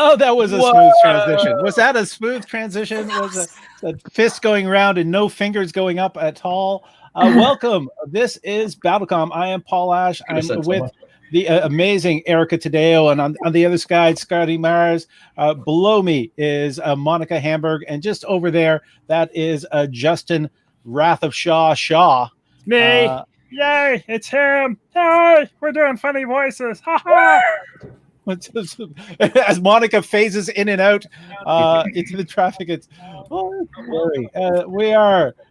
Oh, that was a smooth transition. Was that a smooth transition? Was a fist going around and no fingers going up at all? Welcome. This is BattleCOM. I am Paul Ash. I'm with the amazing Erica Taddeo, and on the other side, Scotty Mars. Below me is Monica Hamburg, and just over there, that is Justin Wrath of Shaw. Me. Yay, it's him. Hey, we're doing funny voices. Ha ha. As Monica phases in and out into the traffic, it's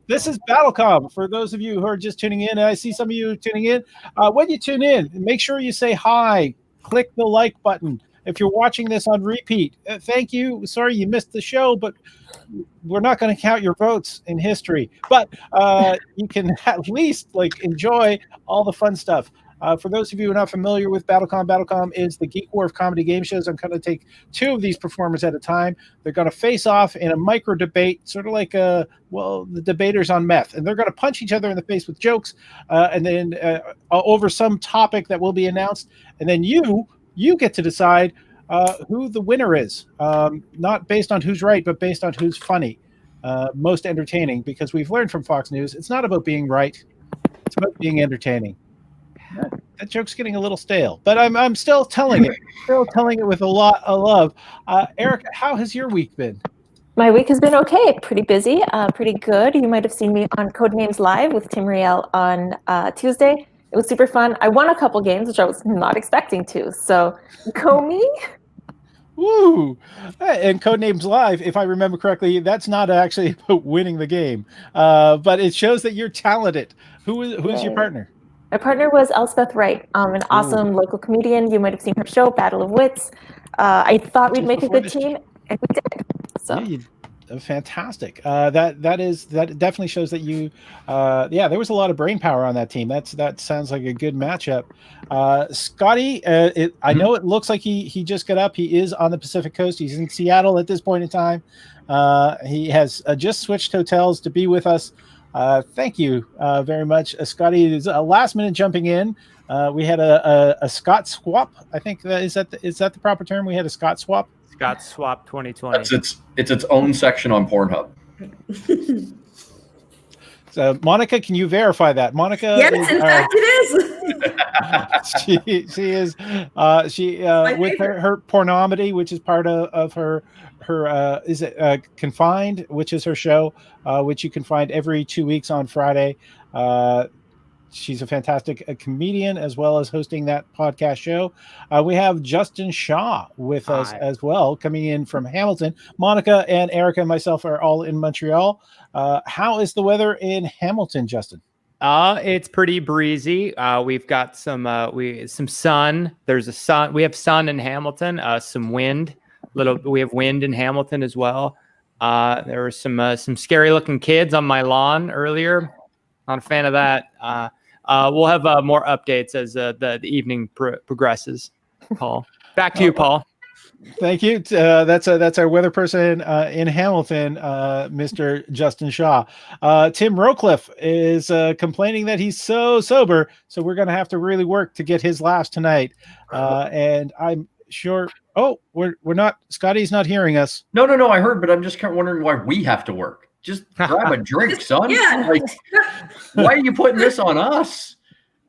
this is BattleCOM. For those of you who are just tuning in, and I see some of you tuning in, when you tune in, make sure you say hi, click the like button. If you're watching this on repeat, thank you. Sorry you missed the show, but we're not going to count your votes in history. But you can at least enjoy all the fun stuff. For those of you who are not familiar with BattleCOM is the Geek War of comedy game shows. I'm going to take two of these performers at a time. They're going to face off in a micro debate, sort of like the debaters on meth. And they're going to punch each other in the face with jokes and then over some topic that will be announced. And then you get to decide who the winner is, not based on who's right, but based on who's funny, most entertaining, because we've learned from Fox News, it's not about being right. It's about being entertaining. That joke's getting a little stale, but I'm still telling it. With a lot of love. Erica, how has your week been? My week has been okay. Pretty busy, pretty good. You might have seen me on Codenames Live with Tim Riel on Tuesday. It was super fun. I won a couple games, which I was not expecting to. So, go me. Woo! And Codenames Live, if I remember correctly, that's not actually about winning the game, but it shows that you're talented. Who's your partner? My partner was Elspeth Wright, an awesome local comedian. You might have seen her show, Battle of Wits. I thought we'd make a good team, and we did. So. Yeah, fantastic. That definitely shows that you. There was a lot of brain power on that team. That sounds like a good matchup. Scotty, I know it looks like he just got up. He is on the Pacific Coast. He's in Seattle at this point in time. He has just switched hotels to be with us. Thank you very much. Scotty is last minute jumping in. We had a Scott swap. I think is that the proper term? We had a Scott swap. Scott swap 2020. It's its own section on Pornhub. So Monica, can you verify that? Monica, yes, in fact, it is. she is with her pornomedy, which is part of her is it Confined, which is her show, which you can find every 2 weeks on Friday. She's a fantastic comedian as well as hosting that podcast show. We have Justin Shaw with us as well, coming in from Hamilton. Monica and Erica and myself are all in Montreal. How is the weather in Hamilton, Justin? It's pretty breezy. We've got some sun. There's a sun. We have sun in Hamilton. Some wind. We have wind in Hamilton as well. There were some scary looking kids on my lawn earlier. Not a fan of that. We'll have more updates as the evening progresses. Paul, back to you, Paul. Thank you. That's our weather person in Hamilton, Mr. Justin Shaw. Tim Rowcliffe is complaining that he's so sober, so we're going to have to really work to get his laughs tonight. And I'm sure. Oh, we're not. Scotty's not hearing us. No. I heard, but I'm just kind of wondering why we have to work. Just grab a drink, son. Yeah. Why are you putting this on us?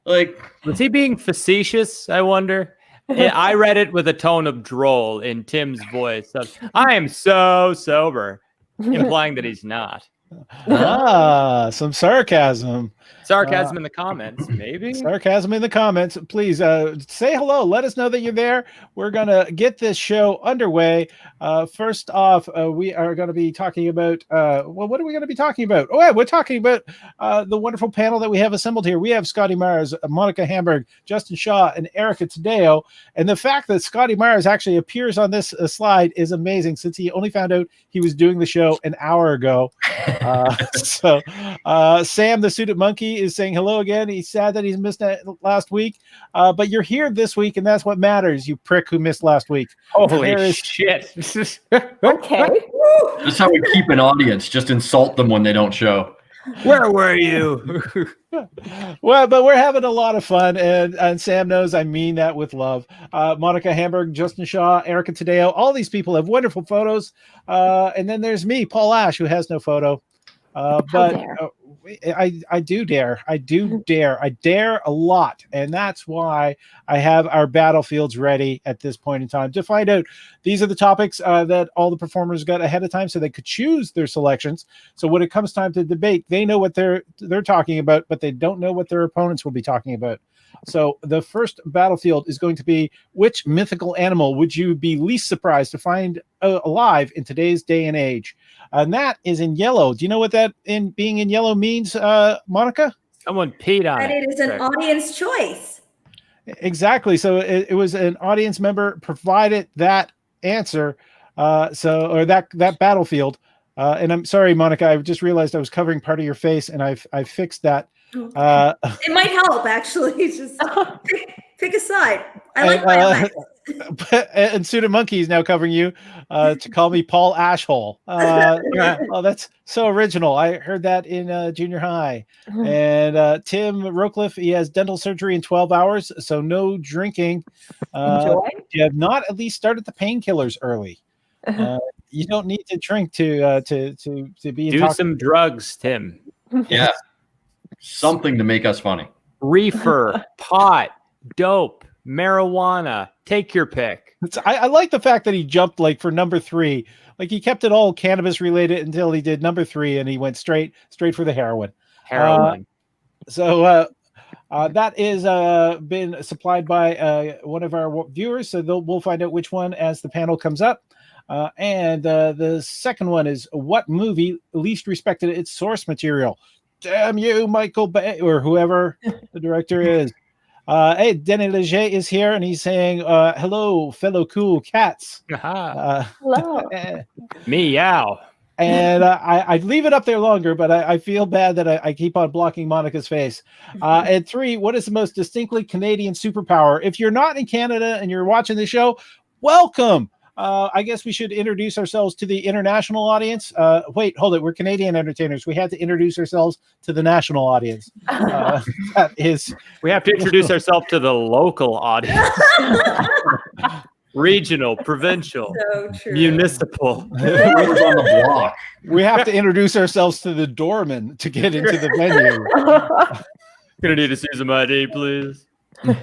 Was he being facetious? I wonder. I read it with a tone of droll in Tim's voice. I am so sober, implying that he's not. Some sarcasm. Sarcasm in the comments, maybe. Sarcasm in the comments. Please say hello. Let us know that you're there. We're going to get this show underway. First off, we are going to be talking about, what are we going to be talking about? Oh, yeah, we're talking about the wonderful panel that we have assembled here. We have Scotty Mars, Monica Hamburg, Justin Shaw, and Erica Taddeo. And the fact that Scotty Mars actually appears on this slide is amazing, since he only found out he was doing the show an hour ago. So Sam, the Suited Monkey, is saying hello again. He's sad that he's missed it last week, but you're here this week, and that's what matters, you prick who missed last week. Holy shit. Okay. That's how we keep an audience. Just insult them when they don't show. Where were you? Well, but we're having a lot of fun, and Sam knows I mean that with love. Monica Hamburg, Justin Shaw, Erica Taddeo, all these people have wonderful photos. And then there's me, Paul Ash, who has no photo. But I do dare. I dare a lot. And that's why I have our battlefields ready at this point in time to find out. These are the topics that all the performers got ahead of time so they could choose their selections. So when it comes time to debate, they know what they're talking about, but they don't know what their opponents will be talking about. So the first battlefield is going to be, which mythical animal would you be least surprised to find alive in today's day and age? And that is in yellow. Do you know what that being in yellow means, Monica? Someone peed on That it. it is an audience choice. Exactly. So it was an audience member provided that answer. Or that battlefield. And I'm sorry, Monica, I just realized I was covering part of your face, and I fixed that. It might help, actually. Just pick a side. I like my eyes. And Suda Monkey is now covering you to call me Paul Ashhole. Oh, that's so original. I heard that in junior high. And Tim Rocliffe, he has dental surgery in 12 hours, so no drinking. Enjoy. You have not at least started the painkillers early. You don't need to drink to be do some drugs, Tim. Yeah. Something to make us funny. Reefer, pot, dope, marijuana. Take your pick. I like the fact that he jumped like for number 3. Like he kept it all cannabis related until he did number 3, and he went straight for the heroin. So that is been supplied by one of our viewers. So we'll find out which one as the panel comes up. And the second one is, what movie least respected its source material? Damn you, Michael Bay, or whoever the director is. Hey, Denny Leger is here, and he's saying, hello, fellow cool cats. Hello. Meow. And I'd leave it up there longer, but I feel bad that I keep on blocking Monica's face. And 3, what is the most distinctly Canadian superpower? If you're not in Canada and you're watching the show, welcome. I guess we should introduce ourselves to the international audience. Wait, hold it. We're Canadian entertainers. We had to introduce ourselves to the national audience. That is, we have to introduce ourselves to the local audience. Regional, provincial, So true. municipal. Whoever's on the block. we have to introduce ourselves to the doorman to get into the venue. Gonna need to see some ID, please. Gonna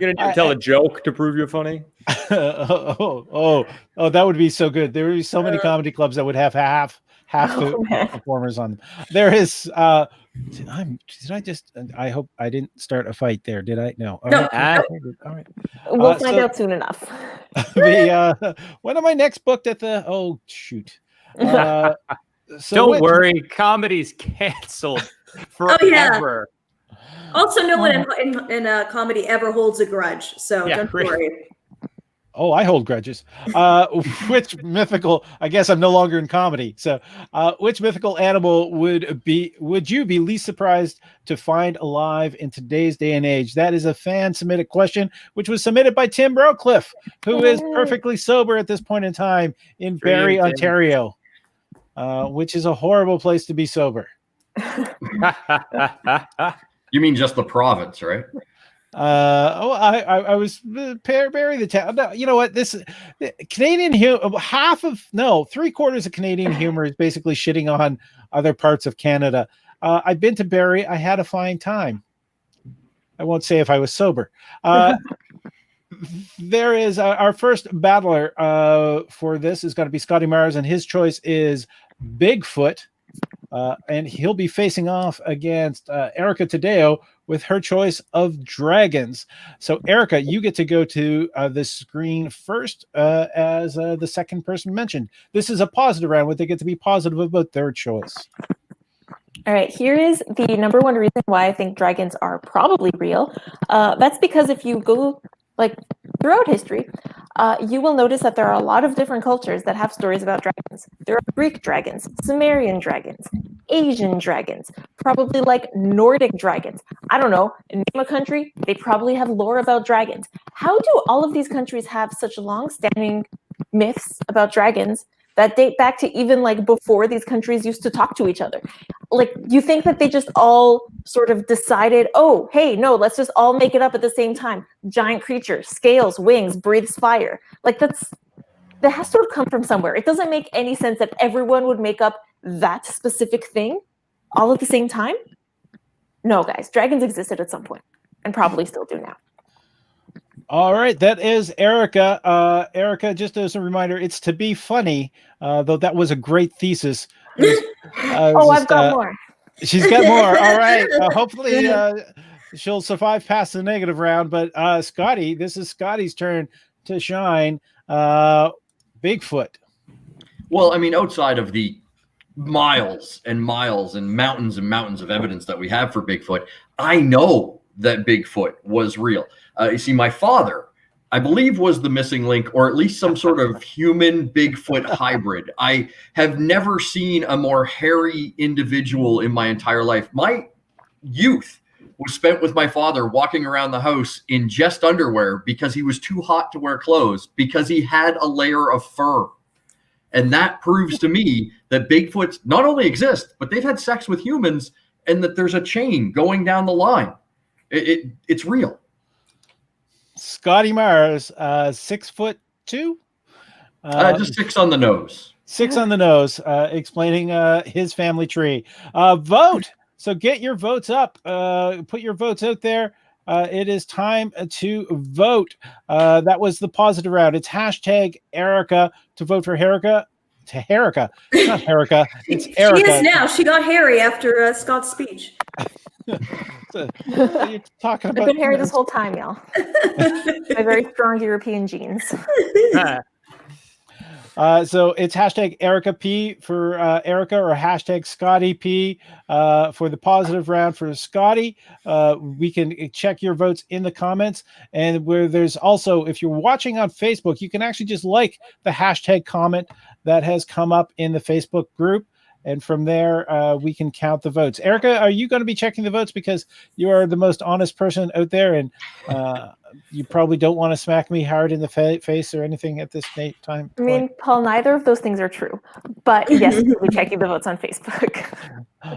need to tell a joke to prove you're funny. Oh, that would be so good. There would be so many comedy clubs that would have half the performers on them. There is I hope I didn't start a fight there, did I? No. All No. right. All right. We'll find out soon enough. When am I next booked at the shoot. Don't worry, comedy's canceled forever. Also, no one in comedy ever holds a grudge, so don't worry. Oh, I hold grudges. Which mythical? I guess I'm no longer in comedy. So, which mythical animal would you be least surprised to find alive in today's day and age? That is a fan submitted question, which was submitted by Tim Rocliffe, who is perfectly sober at this point in time in Barrie, Ontario, which is a horrible place to be sober. You mean just the province, right? I was Barrie the town. No, you know what? This Canadian humor, 3/4 of Canadian humor is basically shitting on other parts of Canada. I've been to Barrie. I had a fine time. I won't say if I was sober. There is our first battler for this is going to be Scotty Myers, and his choice is Bigfoot. And he'll be facing off against Erica Taddeo with her choice of dragons. So, Erica, you get to go to the screen first as the second person mentioned. This is a positive round where they get to be positive about their choice. All right, here is the number one reason why I think dragons are probably real. That's because if you go throughout history, you will notice that there are a lot of different cultures that have stories about dragons. There are Greek dragons, Sumerian dragons, Asian dragons, probably Nordic dragons. I don't know, name a country, they probably have lore about dragons. How do all of these countries have such long-standing myths about dragons that date back to even before these countries used to talk to each other? like, you think that they just all sort of decided, oh, hey, no, let's just all make it up at the same time. Giant creature, scales, wings, breathes fire. Like, that has to have come from somewhere. It doesn't make any sense that everyone would make up that specific thing all at the same time. No, guys, dragons existed at some point and probably still do now. All right, that is Erica. Erica, just as a reminder, it's to be funny, though that was a great thesis. I've got more. She's got more. All right. Hopefully she'll survive past the negative round. But Scotty, this is Scotty's turn to shine. Bigfoot. Well, I mean, outside of the miles and miles and mountains of evidence that we have for Bigfoot, I know that Bigfoot was real. You see, my father, I believe, was the missing link, or at least some sort of human Bigfoot hybrid. I have never seen a more hairy individual in my entire life. My youth was spent with my father walking around the house in just underwear because he was too hot to wear clothes, because he had a layer of fur. And that proves to me that Bigfoots not only exist, but they've had sex with humans, and that there's a chain going down the line. It's real. Scotty Mars, 6'2". Just 6 on the nose. 6 on the nose, explaining his family tree. Vote. So get your votes up. Put your votes out there. It is time to vote. That was the positive round. It's hashtag Erica to vote for Erica. To Erica. It's not Erica. It's Erica. She is now. She got hairy after Scott's speech. You're talking about. I've been hairy this whole time, y'all. My very strong European genes. So it's hashtag Erica P for Erica, or hashtag Scotty P for the positive round for Scotty. We can check your votes in the comments, and where there's also, if you're watching on Facebook, you can actually just like the hashtag comment that has come up in the Facebook group. And from there, we can count the votes. Erica, are you going to be checking the votes, because you are the most honest person out there, and you probably don't want to smack me hard in the face or anything at this time? I mean, Paul, neither of those things are true. But yes, we're checking the votes on Facebook.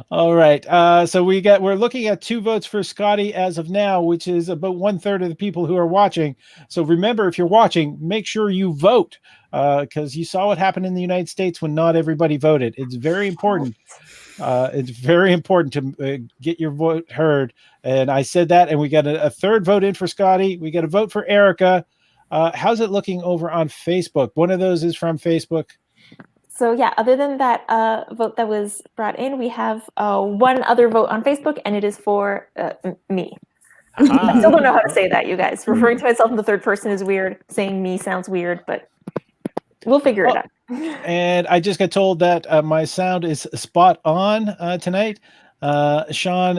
All right. So we're looking at 2 votes for Scotty as of now, which is about 1/3 of the people who are watching. So remember, if you're watching, make sure you vote, because you saw what happened in the United States when not everybody voted. It's very important. It's very important to get your vote heard. And I said that, and we got a 3rd vote in for Scotty. We got a vote for Erica. How's it looking over on Facebook? One of those is from Facebook. So yeah, other than that vote that was brought in, we have one other vote on Facebook, and it is for me. I still don't know how to say that, you guys. Referring to myself in the 3rd person is weird. Saying me sounds weird, but we'll figure it out. And I just got told that my sound is spot on tonight. Sean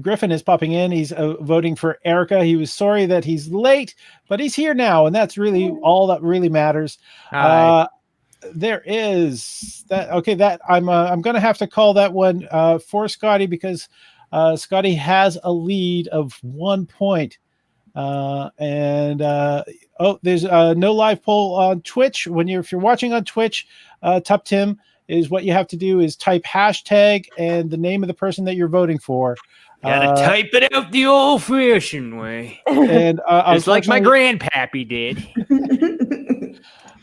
Griffin is popping in. He's voting for Erica. He was sorry that he's late, but he's here now, and that's really all that really matters. There is that. Okay, that I'm going to have to call that one for Scotty, because Scotty has a lead of 1 point. There's no live poll on Twitch. If you're watching on Twitch, Tup Tim, is what you have to do is type hashtag and the name of the person that you're voting for. Gotta type it out the old-fashioned way. And it's like my grandpappy did.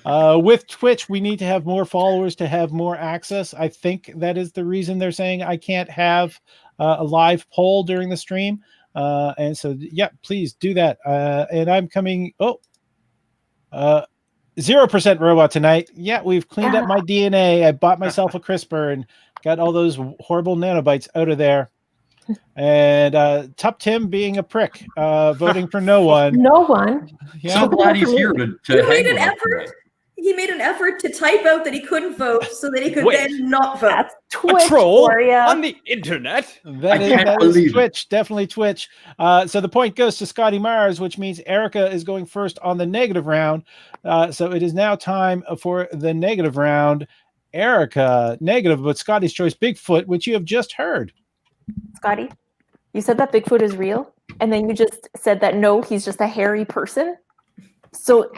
With Twitch, we need to have more followers to have more access. I think that is the reason they're saying I can't have a live poll during the stream. And so, yeah, please do that. And I'm coming. 0% robot tonight. Yeah, we've cleaned up my DNA. I bought myself a CRISPR and got all those horrible nanobites out of there. And Tup Tim being a prick, voting for no one. No one. Yeah. So glad he's here to He made an effort. He made an effort to type out that he couldn't vote so that he could then not vote. That's Twitch, a troll Gloria. on the internet. That is Twitch, definitely Twitch. So the point goes to Scotty Mars, which means Erica is going first on the negative round. So it is now time for the negative round. Erica, negative, but Scotty's choice, Bigfoot, which you have just heard. Scotty, you said that Bigfoot is real, and then you just said that no, he's just a hairy person. So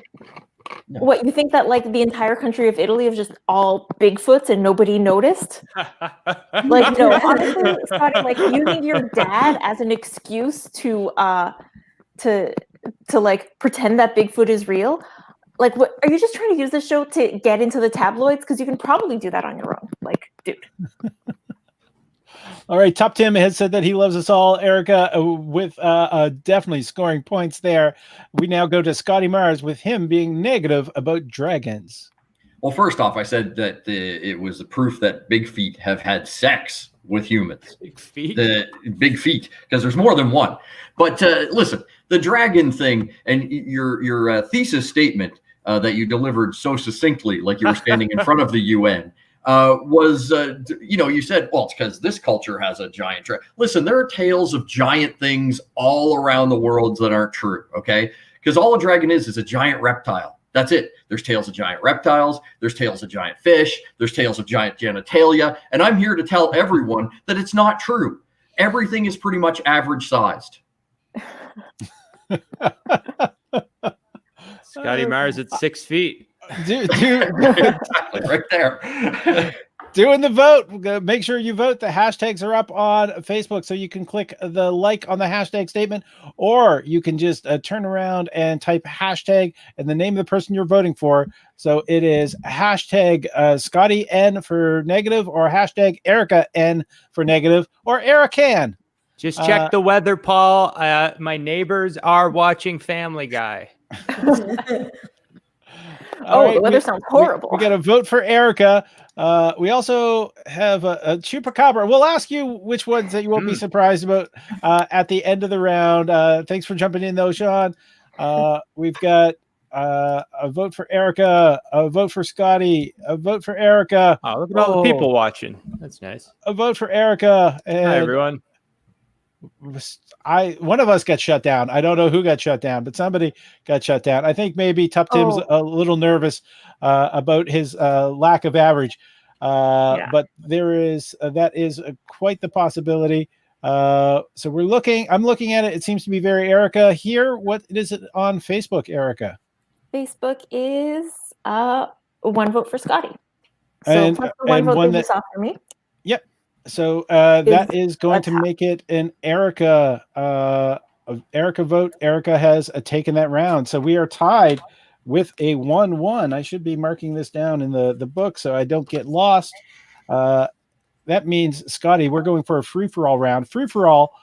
What, you think that like the entire country of Italy is just all Bigfoots and nobody noticed? Like, no, honestly, Scotty, like using your dad as an excuse to like pretend that Bigfoot is real. Like, what are you just trying to use this show to get into the tabloids? Because you can probably do that on your own. Like, dude. All right, Top Tim has said that he loves us all. Erica with definitely scoring points there. We now go to Scotty Mars with him being negative about dragons. Well, first off, I said that it was the proof that big feet have had sex with humans. Big feet? The big feet, because there's more than one. But listen, the dragon thing and your thesis statement that you delivered so succinctly, like you were standing in front of the UN, was, you said, well, it's because this culture has a giant dragon. Listen, there are tales of giant things all around the world that aren't true, okay? Because all a dragon is a giant reptile. That's it. There's tales of giant reptiles. There's tales of giant fish. There's tales of giant genitalia. And I'm here to tell everyone that it's not true. Everything is pretty much average sized. Scotty Mars at 6 feet. Exactly, right there. Doing the vote. Make sure you vote. The hashtags are up on Facebook, so you can click the like on the hashtag statement, or you can just turn around and type hashtag and the name of the person you're voting for. So it is hashtag Scotty N for negative, or hashtag Erica N for negative, or Erican. Just check the weather, Paul. My neighbors are watching Family Guy. Right, the weather sounds horrible. We got to vote for Erica. We also have a chupacabra. We'll ask you which ones that you won't be surprised about at the end of the round. Thanks for jumping in, though, Sean. We've got a vote for Erica, a vote for Scotty, a vote for Erica. Oh, look at all the people watching. That's nice. A vote for Erica. And hi, everyone. One of us got shut down. I don't know who got shut down, but somebody got shut down. I think maybe Top Tim's a little nervous about his lack of average. But there is that is quite the possibility. So I'm looking at it. It seems to be very Erica here. What is it on Facebook, Erica? Facebook is 1 vote for Scotty. So plus the one vote that you saw for me. Yep. So that is going to make it an Erica vote. Erica has taken that round. So we are tied with a 1-1. I should be marking this down in the book so I don't get lost. That means, Scotty, we're going for a free-for-all round. Free-for-all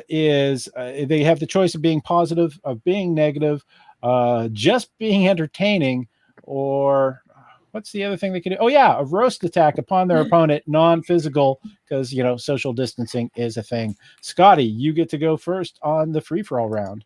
is they have the choice of being positive, of being negative, just being entertaining, or what's the other thing they can do? Oh, yeah, a roast attack upon their opponent, non-physical, because, social distancing is a thing. Scotty, you get to go first on the free-for-all round.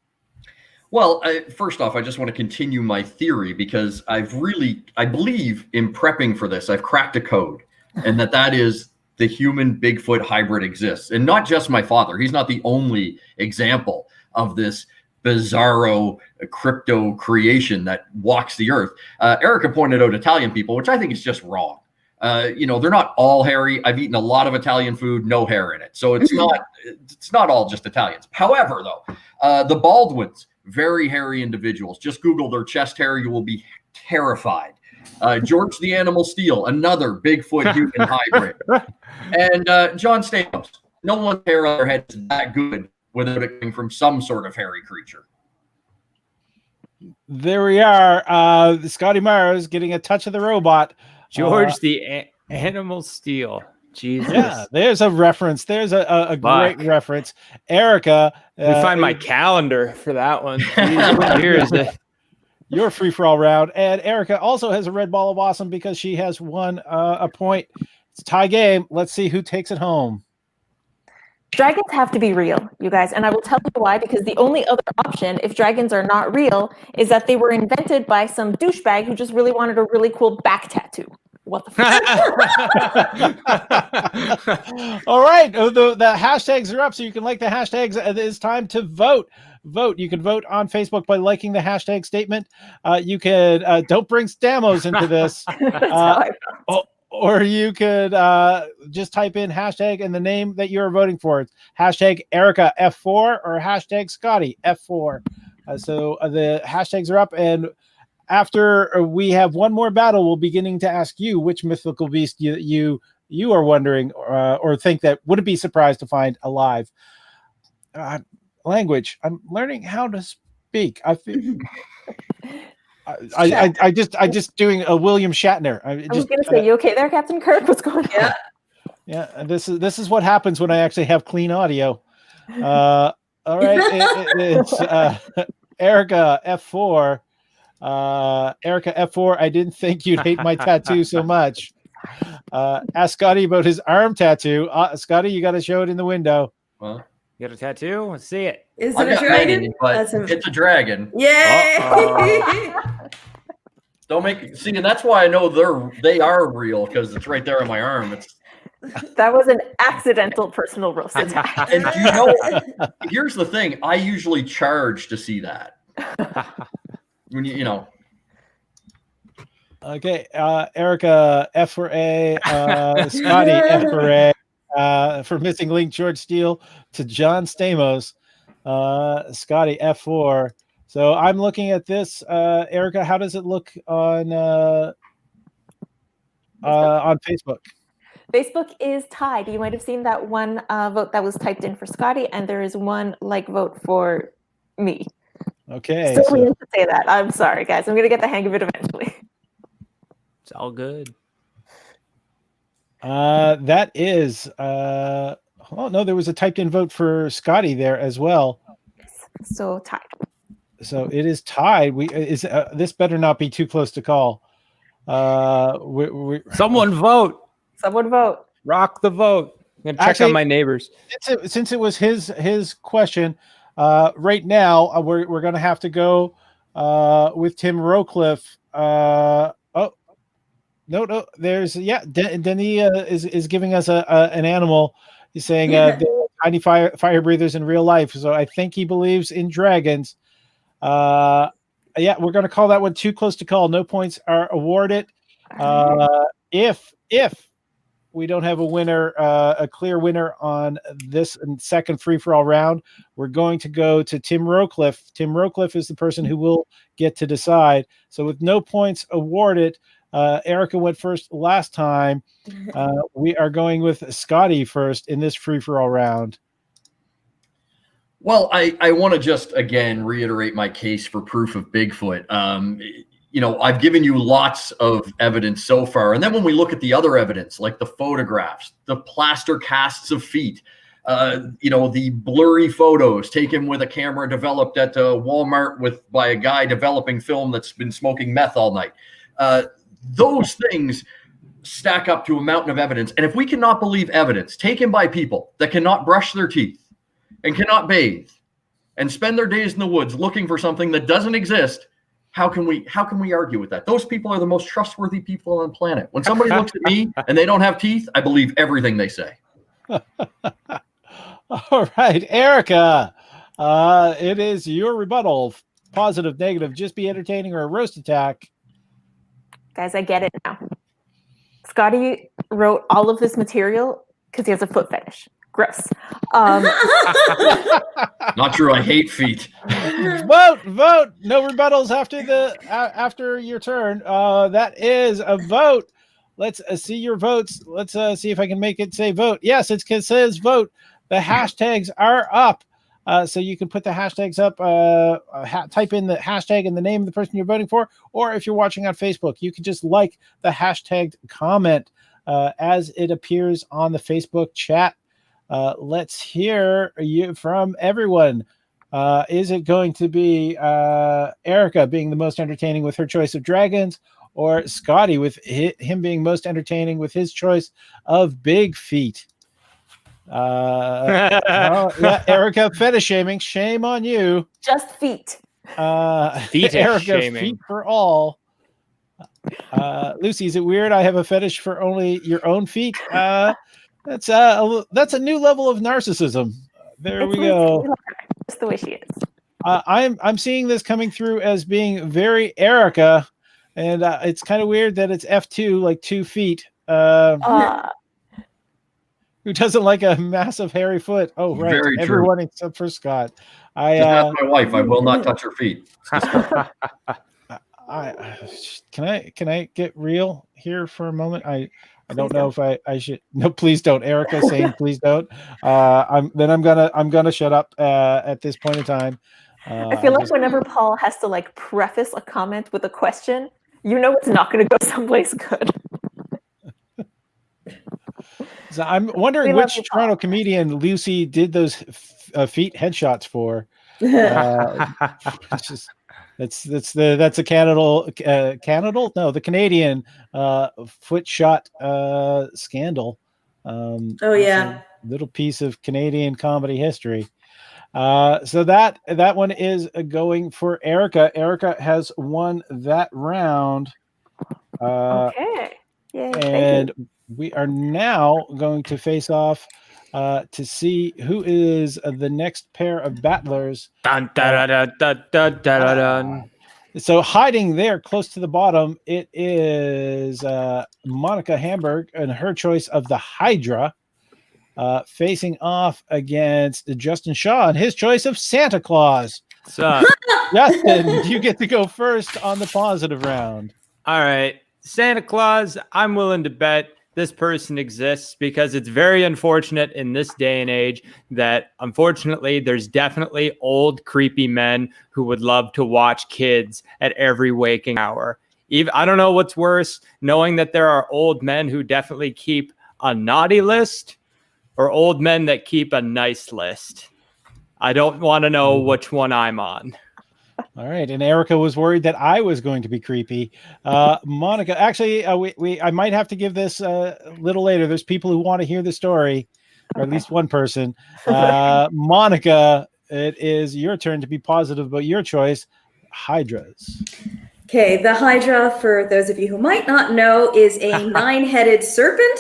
Well, first off, I just want to continue my theory because I believe in prepping for this, I've cracked a code, and that is the human Bigfoot hybrid exists. And not just my father. He's not the only example of this bizarro crypto creation that walks the earth. Erica pointed out Italian people, which I think is just wrong. They're not all hairy. I've eaten a lot of Italian food, no hair in it. So it's not all just Italians. However, though, the Baldwins, very hairy individuals. Just Google their chest hair. You will be terrified. George the Animal Steel, another Bigfoot human hybrid. And John Stamos, no one's hair on their head is that good without it coming from some sort of hairy creature. There we are. Scotty Mars getting a touch of the robot. George the Animal Steel. Jesus. Yeah, there's a reference. There's a great reference. Erica. Let me find my calendar for that one. Jeez, here is it. Your free-for-all round. And Erica also has a red ball of awesome because she has won a point. It's a tie game. Let's see who takes it home. Dragons have to be real, you guys. And I will tell you why, because the only other option, if dragons are not real, is that they were invented by some douchebag who just really wanted a really cool back tattoo. What the fuck? All right. The hashtags are up, so you can like the hashtags. It is time to vote. You can vote on Facebook by liking the hashtag statement. You can don't bring Stamos into this. Or you could just type in hashtag and the name that you're voting for. It's hashtag Erica F4 or hashtag Scotty F4. So the hashtags are up, and after we have one more battle, we'll beginning to ask you which mythical beast you are wondering or think that wouldn't be surprised to find alive. Language. I'm learning how to speak. I feel. I just doing a William Shatner. I was going to say, you okay there, Captain Kirk? What's going on? Yeah. And this is what happens when I actually have clean audio. All right, it's Erica F4. Erica F4. I didn't think you'd hate my tattoo so much. Ask Scotty about his arm tattoo. Scotty, you got to show it in the window. Well, you got a tattoo? Let's see it. Is it a dragon? Many, but it's a dragon. Yay! Don't make see, and that's why I know they are real, because it's right there on my arm. That was an accidental personal roast attack. And here's the thing: I usually charge to see that. When you know. Okay, Erica F for A, Scotty F for A, for missing link George Steele to John Stamos, Scotty F4. So I'm looking at this, Erica. How does it look on Facebook? Facebook is tied. You might have seen that one vote that was typed in for Scotty, and there is one like vote for me. Okay. So we need to say that. I'm sorry, guys. I'm going to get the hang of it eventually. It's all good. That is. Oh no, there was a typed in vote for Scotty there as well. So tied. So it is tied. This better not be too close to call. Someone vote. Someone vote. Rock the vote. I'm gonna check on my neighbors. Since it was his question, right now we're gonna have to go with Tim Rowcliffe. No. There's Denny is giving us an animal. He's saying tiny fire breathers in real life. So I think he believes in dragons. We're gonna call that one too close to call. No points are awarded. If we don't have a winner, a clear winner on this second free-for-all round, we're going to go to Tim Rowcliffe. Tim Rowcliffe is the person who will get to decide. So with no points awarded, Erica went first last time. We are going with Scotty first in this free-for-all round. Well, I want to just, again, reiterate my case for proof of Bigfoot. I've given you lots of evidence so far. And then when we look at the other evidence, like the photographs, the plaster casts of feet, the blurry photos taken with a camera developed at Walmart by a guy developing film that's been smoking meth all night. Those things stack up to a mountain of evidence. And if we cannot believe evidence taken by people that cannot brush their teeth and cannot bathe and spend their days in the woods looking for something that doesn't exist, how can we argue with that? Those people are the most trustworthy people on the planet. When somebody looks at me and they don't have teeth, I believe everything they say. All right, Erica, it is your rebuttal. Positive, negative, just be entertaining, or a roast attack. Guys, I get it now. Scotty wrote all of this material because he has a foot fetish. Gross. Not true. I hate feet. Vote. No rebuttals after your turn. That is a vote. Let's see your votes. Let's see if I can make it say vote. Yes, it says vote. The hashtags are up. So you can put the hashtags up, type in the hashtag and the name of the person you're voting for, or if you're watching on Facebook, you can just like the hashtagged comment as it appears on the Facebook chat. Let's hear from everyone. Is it going to be Erica being the most entertaining with her choice of dragons, or Scotty with him being most entertaining with his choice of big feet? Erica, fetish shaming. Shame on you. Just feet. Feet Erica, shaming. feet for all. Lucy, is it weird I have a fetish for only your own feet? That's a new level of narcissism. We go. Just the way she is. I'm seeing this coming through as being very Erica, and it's kind of weird that it's F2, like 2 feet. Who doesn't like a massive hairy foot? Oh, right. Very Everyone true. Except for Scott. That's my wife. I will not touch her feet. Can I get real here for a moment? I don't know if I should. No, please don't. Erica saying please don't. I'm gonna shut up at this point in time. I feel like whenever Paul has to like preface a comment with a question, you know it's not going to go someplace good. So I'm wondering which Toronto comedian Lucy did those feet headshots for. That's a the Canadian foot shot scandal. Oh yeah, little piece of Canadian comedy history. So that one is going for Erica. Erica has won that round. Okay. Yay, and we are now going to face off to see who is the next pair of battlers. Dun, dun, dun, dun, dun, dun, dun. So hiding there close to the bottom, it is Monica Hamburg and her choice of the Hydra, facing off against Justin Shaw and his choice of Santa Claus. So, Justin, you get to go first on the positive round. All right. Santa Claus, I'm willing to bet this person exists because it's very unfortunate in this day and age that unfortunately there's definitely old creepy men who would love to watch kids at every waking hour. Even I don't know what's worse, knowing that there are old men who definitely keep a naughty list or old men that keep a nice list. I don't want to know which one I'm on. All right, and Erica was worried that I was going to be creepy. Monica, actually, I might have to give this a little later. There's people who want to hear the story, or at least one person. Monica, it is your turn to be positive about your choice, Hydras. Okay, the Hydra, for those of you who might not know, is a 9-headed serpent.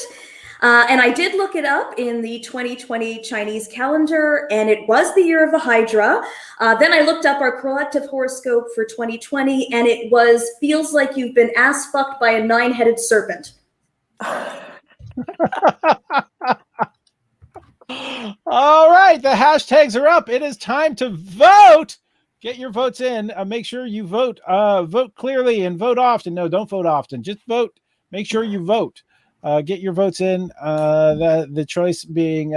And I did look it up in the 2020 Chinese calendar, and it was the year of the Hydra. Then I looked up our collective horoscope for 2020, and it feels like you've been ass fucked by a 9-headed serpent. All right, the hashtags are up. It is time to vote. Get your votes in. Make sure you vote. Vote clearly and vote often. No, don't vote often. Just vote. Make sure you vote. Get your votes in. The choice being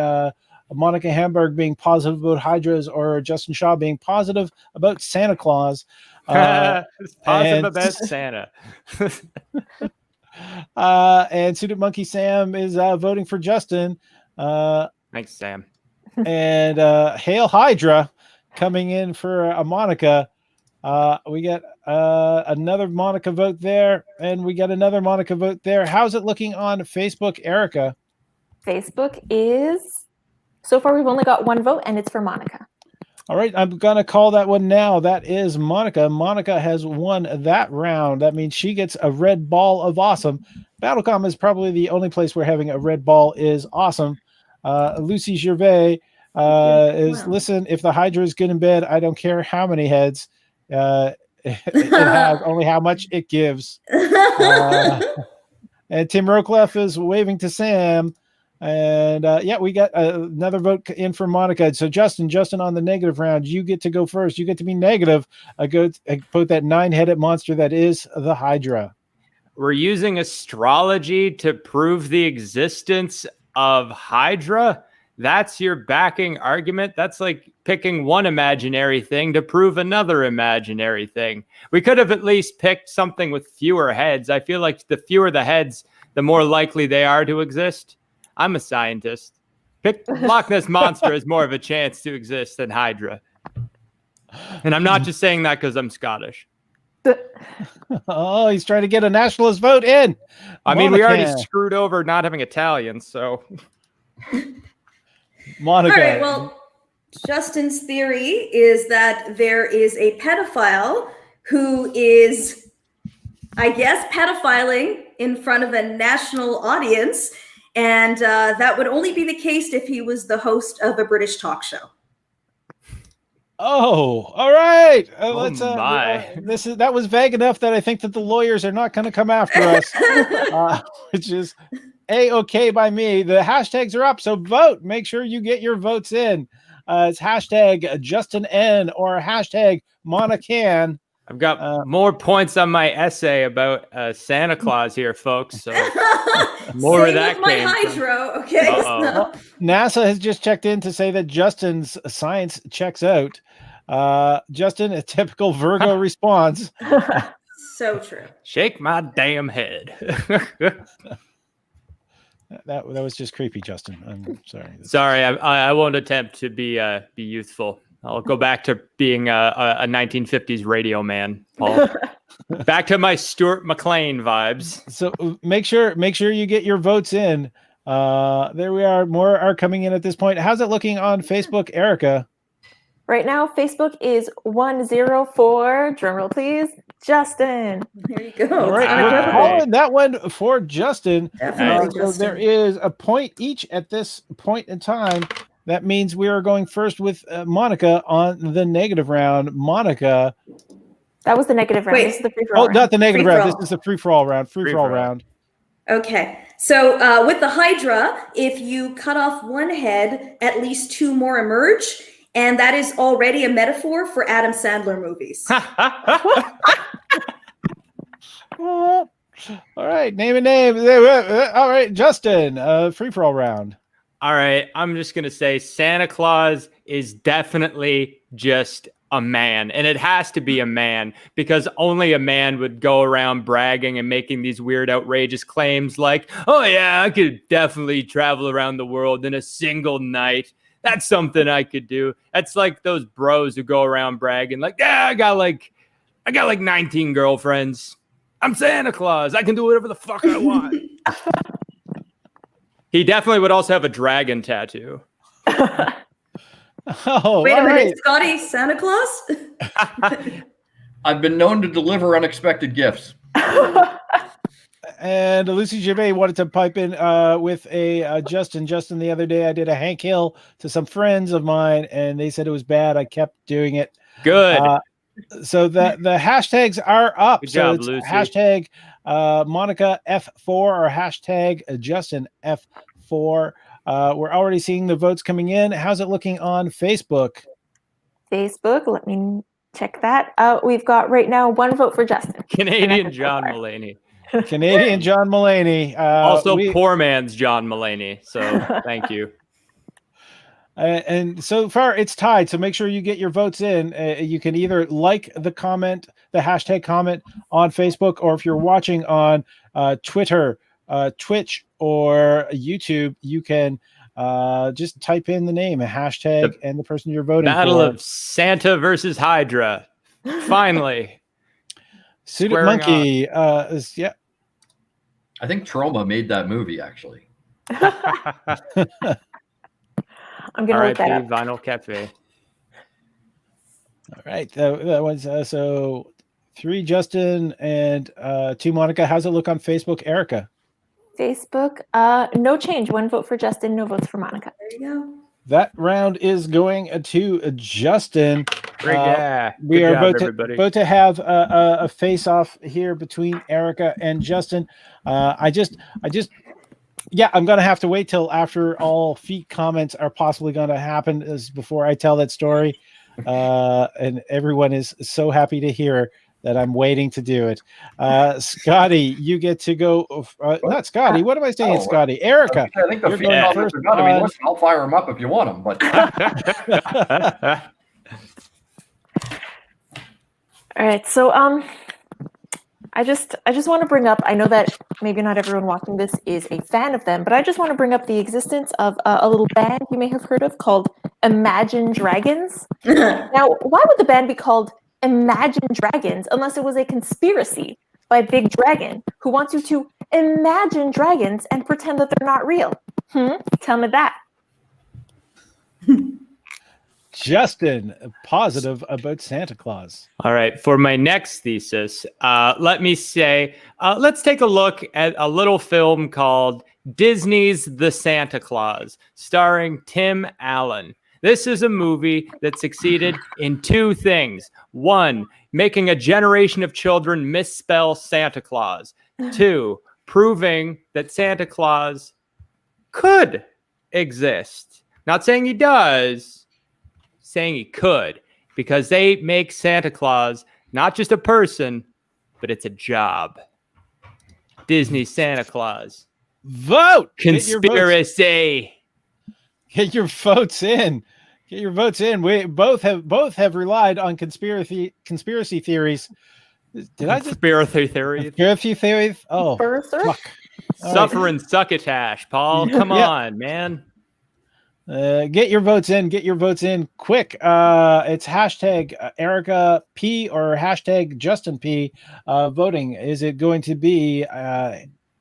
Monica Hamburg being positive about Hydras or Justin Shaw being positive about Santa Claus. Positive about Santa. And Suited Monkey Sam is voting for Justin. Thanks, Sam. And Hail Hydra coming in for Monica. We got another Monica vote there, and we got another Monica vote there. How's it looking on Facebook, Erica? Facebook is, so far we've only got one vote, and it's for Monica. All right, I'm going to call that one now. That is Monica. Monica has won that round. That means she gets a red ball of awesome. BattleCOM is probably the only place where having a red ball is awesome. Lucy Gervais listen, if the Hydra is good in bed, I don't care how many heads. It has only how much it gives. And Tim Rockcliffe is waving to Sam. And we got another vote in for Monica. So Justin on the negative round, you get to go first. You get to be negative. Put that 9-headed monster that is the Hydra. We're using astrology to prove the existence of Hydra. That's your backing argument. That's like picking one imaginary thing to prove another imaginary thing. We could have at least picked something with fewer heads. I feel like the fewer the heads, the more likely they are to exist. I'm a scientist. Pick Loch Ness Monster has more of a chance to exist than Hydra. And I'm not just saying that because I'm Scottish. Oh, he's trying to get a nationalist vote in. I mean, we already screwed over not having Italians, so... Monica. All right, well, Justin's theory is that there is a pedophile who is, I guess, pedophiling in front of a national audience, and that would only be the case if he was the host of a British talk show. Oh, all right. That was vague enough that I think that the lawyers are not going to come after us, which is A-okay by me. The hashtags are up, so vote. Make sure you get your votes in. It's hashtag Justin N or hashtag Monacan. I've got more points on my essay about Santa Claus here, folks. So more Same of that with my came from- hydro. Okay. Uh-oh. NASA has just checked in to say that Justin's science checks out. Justin, a typical Virgo response. So true. Shake my damn head. That was just creepy, Justin. I'm sorry. Sorry, I won't attempt to be youthful. I'll go back to being a 1950s radio man, Paul. Back to my Stuart McLean vibes. So make sure you get your votes in. There we are. More are coming in at this point. How's it looking on Facebook, Erica? Right now, Facebook is 104. Drumroll, please. Justin. There you go. All right, we're calling that one for Justin. Definitely So there is a point each at this point in time. That means we are going first with Monica on the negative round. Monica. That was the negative round. Wait. This is the free-for-all round. Not the negative round. Free-for-all. This is the free-for-all round. Free-for-all Free-for-all. round. Okay. So with the Hydra, if you cut off one head, at least two more emerge. And that is already a metaphor for Adam Sandler movies. All right, name a name. All right, Justin, free-for-all round. All right, I'm just going to say Santa Claus is definitely just a man, and it has to be a man because only a man would go around bragging and making these weird, outrageous claims like, oh, yeah, I could definitely travel around the world in a single night. That's something I could do. That's like those bros who go around bragging like, yeah, I got like 19 girlfriends. I'm Santa Claus. I can do whatever the fuck I want. He definitely would also have a dragon tattoo. Oh, Wait a all minute, right. Scotty, Santa Claus? I've been known to deliver unexpected gifts. And Lucy Gervais wanted to pipe in with a Justin. Justin, the other day I did a Hank Hill to some friends of mine, and they said it was bad. I kept doing it. Good. So the hashtags are up. Good So job, it's Lucy. hashtag Monica F4 or hashtag Justin F4. We're already seeing the votes coming in. How's it looking on Facebook? Facebook, let me check that. We've got right now one vote for Justin. Canadian John Mulaney. Canadian John Mulaney. Also poor man's John Mulaney. So thank you. And so far it's tied. So make sure you get your votes in. You can either like the hashtag comment on Facebook, or if you're watching on Twitter, Twitch, or YouTube, you can just type in the name, a hashtag, and the person you're voting Battle for. of Santa versus Hydra. Finally. Suited squaring Monkey. Yeah. I think Trauma made that movie, actually. I'm going to look that R.I.P. up. Vinyl Cafe. All right. That was so 3 Justin and 2 Monica. How's it look on Facebook, Erica? Facebook, no change. One vote for Justin, no votes for Monica. There you go. That round is going to Justin. Yeah. We Good are job, everybody. about to have a face-off here between Erica and Justin. I'm going to have to wait till after all feet comments are possibly going to happen before I tell that story. And everyone is so happy to hear that I'm waiting to do it. Scotty, you get to go. Not Scotty. What am I saying, Scotty? Erica. I think the you're feet going comments first are done. I mean, on- listen, I'll fire them up if you want them, but All right, so I just want to bring up, I know that maybe not everyone watching this is a fan of them, but I just want to bring up the existence of a little band you may have heard of called Imagine Dragons. Now, why would the band be called Imagine Dragons unless it was a conspiracy by Big Dragon who wants you to imagine dragons and pretend that they're not real? Tell me that. Justin, positive about Santa Claus. All right. For my next thesis, let me say, let's take a look at a little film called Disney's The Santa Claus, starring Tim Allen. This is a movie that succeeded in 2 things. 1, making a generation of children misspell Santa Claus. 2, proving that Santa Claus could exist. Not saying he does, saying he could, because they make Santa Claus Not just a person, but it's a job. Disney Santa Claus. Vote. Conspiracy. Get your votes in. Get your votes in. We both have relied on conspiracy theories. Did I just conspiracy theories? Conspiracy theories? Oh, fuck. Suffer and succotash, Paul. Come on, man. Get your votes in. Get your votes in quick. It's hashtag Erica P or hashtag Justin P voting. Is it going to be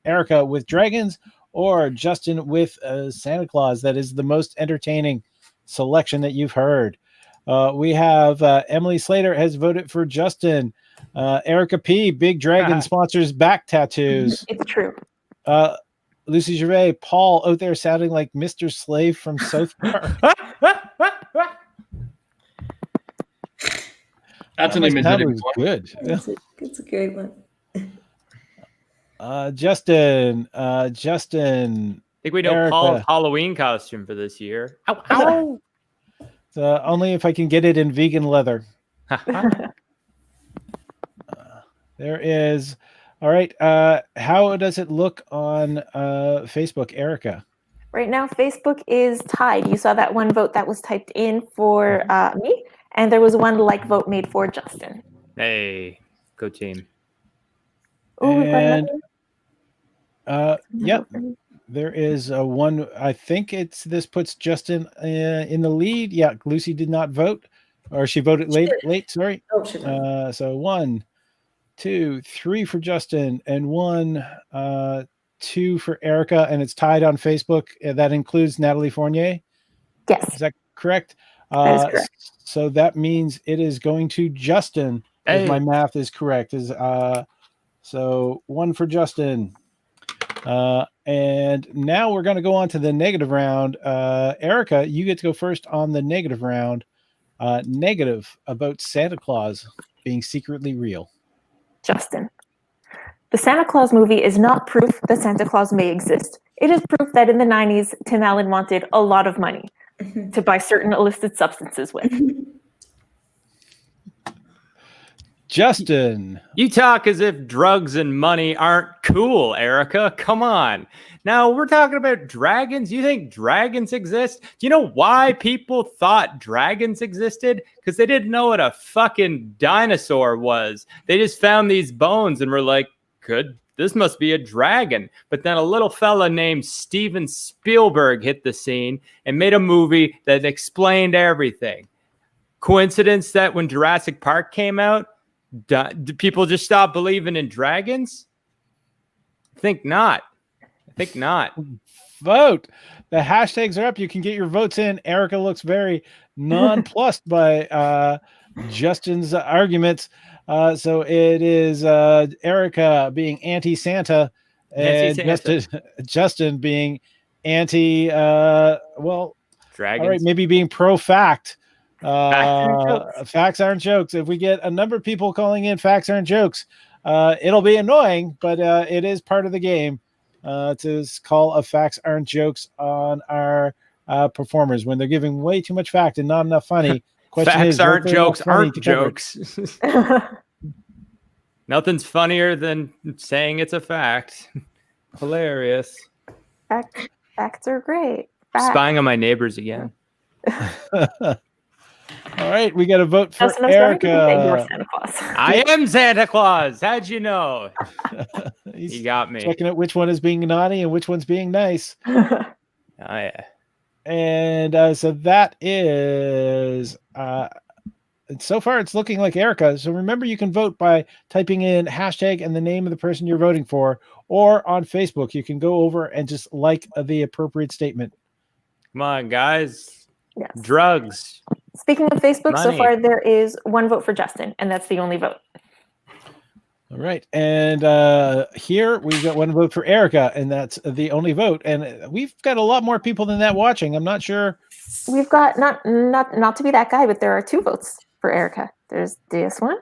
Erica with dragons or Justin with Santa Claus? That is the most entertaining selection that you've heard. We have Emily Slater has voted for Justin. Erica P, big dragon sponsors back tattoos. It's true. Lucy Gervais, Paul out there sounding like Mr. Slave from South Park. That's an image that was good. It's a great one. Justin. I think we know Erica. Paul's Halloween costume for this year. Ow, ow. Only if I can get it in vegan leather. There is. All right. How does it look on Facebook, Erica? Right now, Facebook is tied. You saw that one vote that was typed in for me, and there was one like vote made for Justin. Hey, go team. Ooh, And yep, there is one. I think this puts Justin in the lead. Yeah, Lucy did not vote, or she voted late. Sorry. Oh, sure. So 1, 2, 3 for Justin, and 1, 2 for Erica, and it's tied on Facebook. That includes Natalie Fournier. Yes. Is that correct? That is correct. So that means it is going to Justin, if my math is correct. So 1 for Justin. And now we're going to go on to the negative round. Erica, you get to go first on the negative round. Negative about Santa Claus being secretly real. Justin. The Santa Claus movie is not proof that Santa Claus may exist. It is proof that in the 90s, Tim Allen wanted a lot of money to buy certain illicit substances with. Justin. You talk as if drugs and money aren't cool, Erica. Come on. Now, we're talking about dragons. You think dragons exist? Do you know why people thought dragons existed? Because they didn't know what a fucking dinosaur was. They just found these bones and were like, this must be a dragon. But then a little fella named Steven Spielberg hit the scene and made a movie that explained everything. Coincidence that when Jurassic Park came out, did people just stop believing in dragons? I think not. Vote. The hashtags are up. You can get your votes in. Erica looks very nonplussed by Justin's arguments. So it is Erica being anti-Santa and Justin being anti, dragons. All right, maybe being pro-fact. Facts aren't jokes. If we get a number of people calling in facts aren't jokes, it'll be annoying, but it is part of the game to call a facts aren't jokes on our performers when they're giving way too much fact and not enough funny. Facts aren't jokes. Nothing's funnier than saying it's a fact. Hilarious. Facts are great. Spying on my neighbors again. All right, we got to vote for Erica. I am Santa Claus. How'd you know? You got me. Checking out which one is being naughty and which one's being nice. Oh, yeah. And so that is so far it's looking like Erica. So remember, you can vote by typing in hashtag and the name of the person you're voting for, or on Facebook. You can go over and just like the appropriate statement. Come on, guys. Yes. Drugs. Speaking of Facebook, Money. so far there is 1 vote for Justin, and that's the only vote. All right. And here we've got 1 vote for Erica, and that's the only vote. And we've got a lot more people than that watching. I'm not sure. We've got not to be that guy, but there are 2 votes for Erica. There's this one,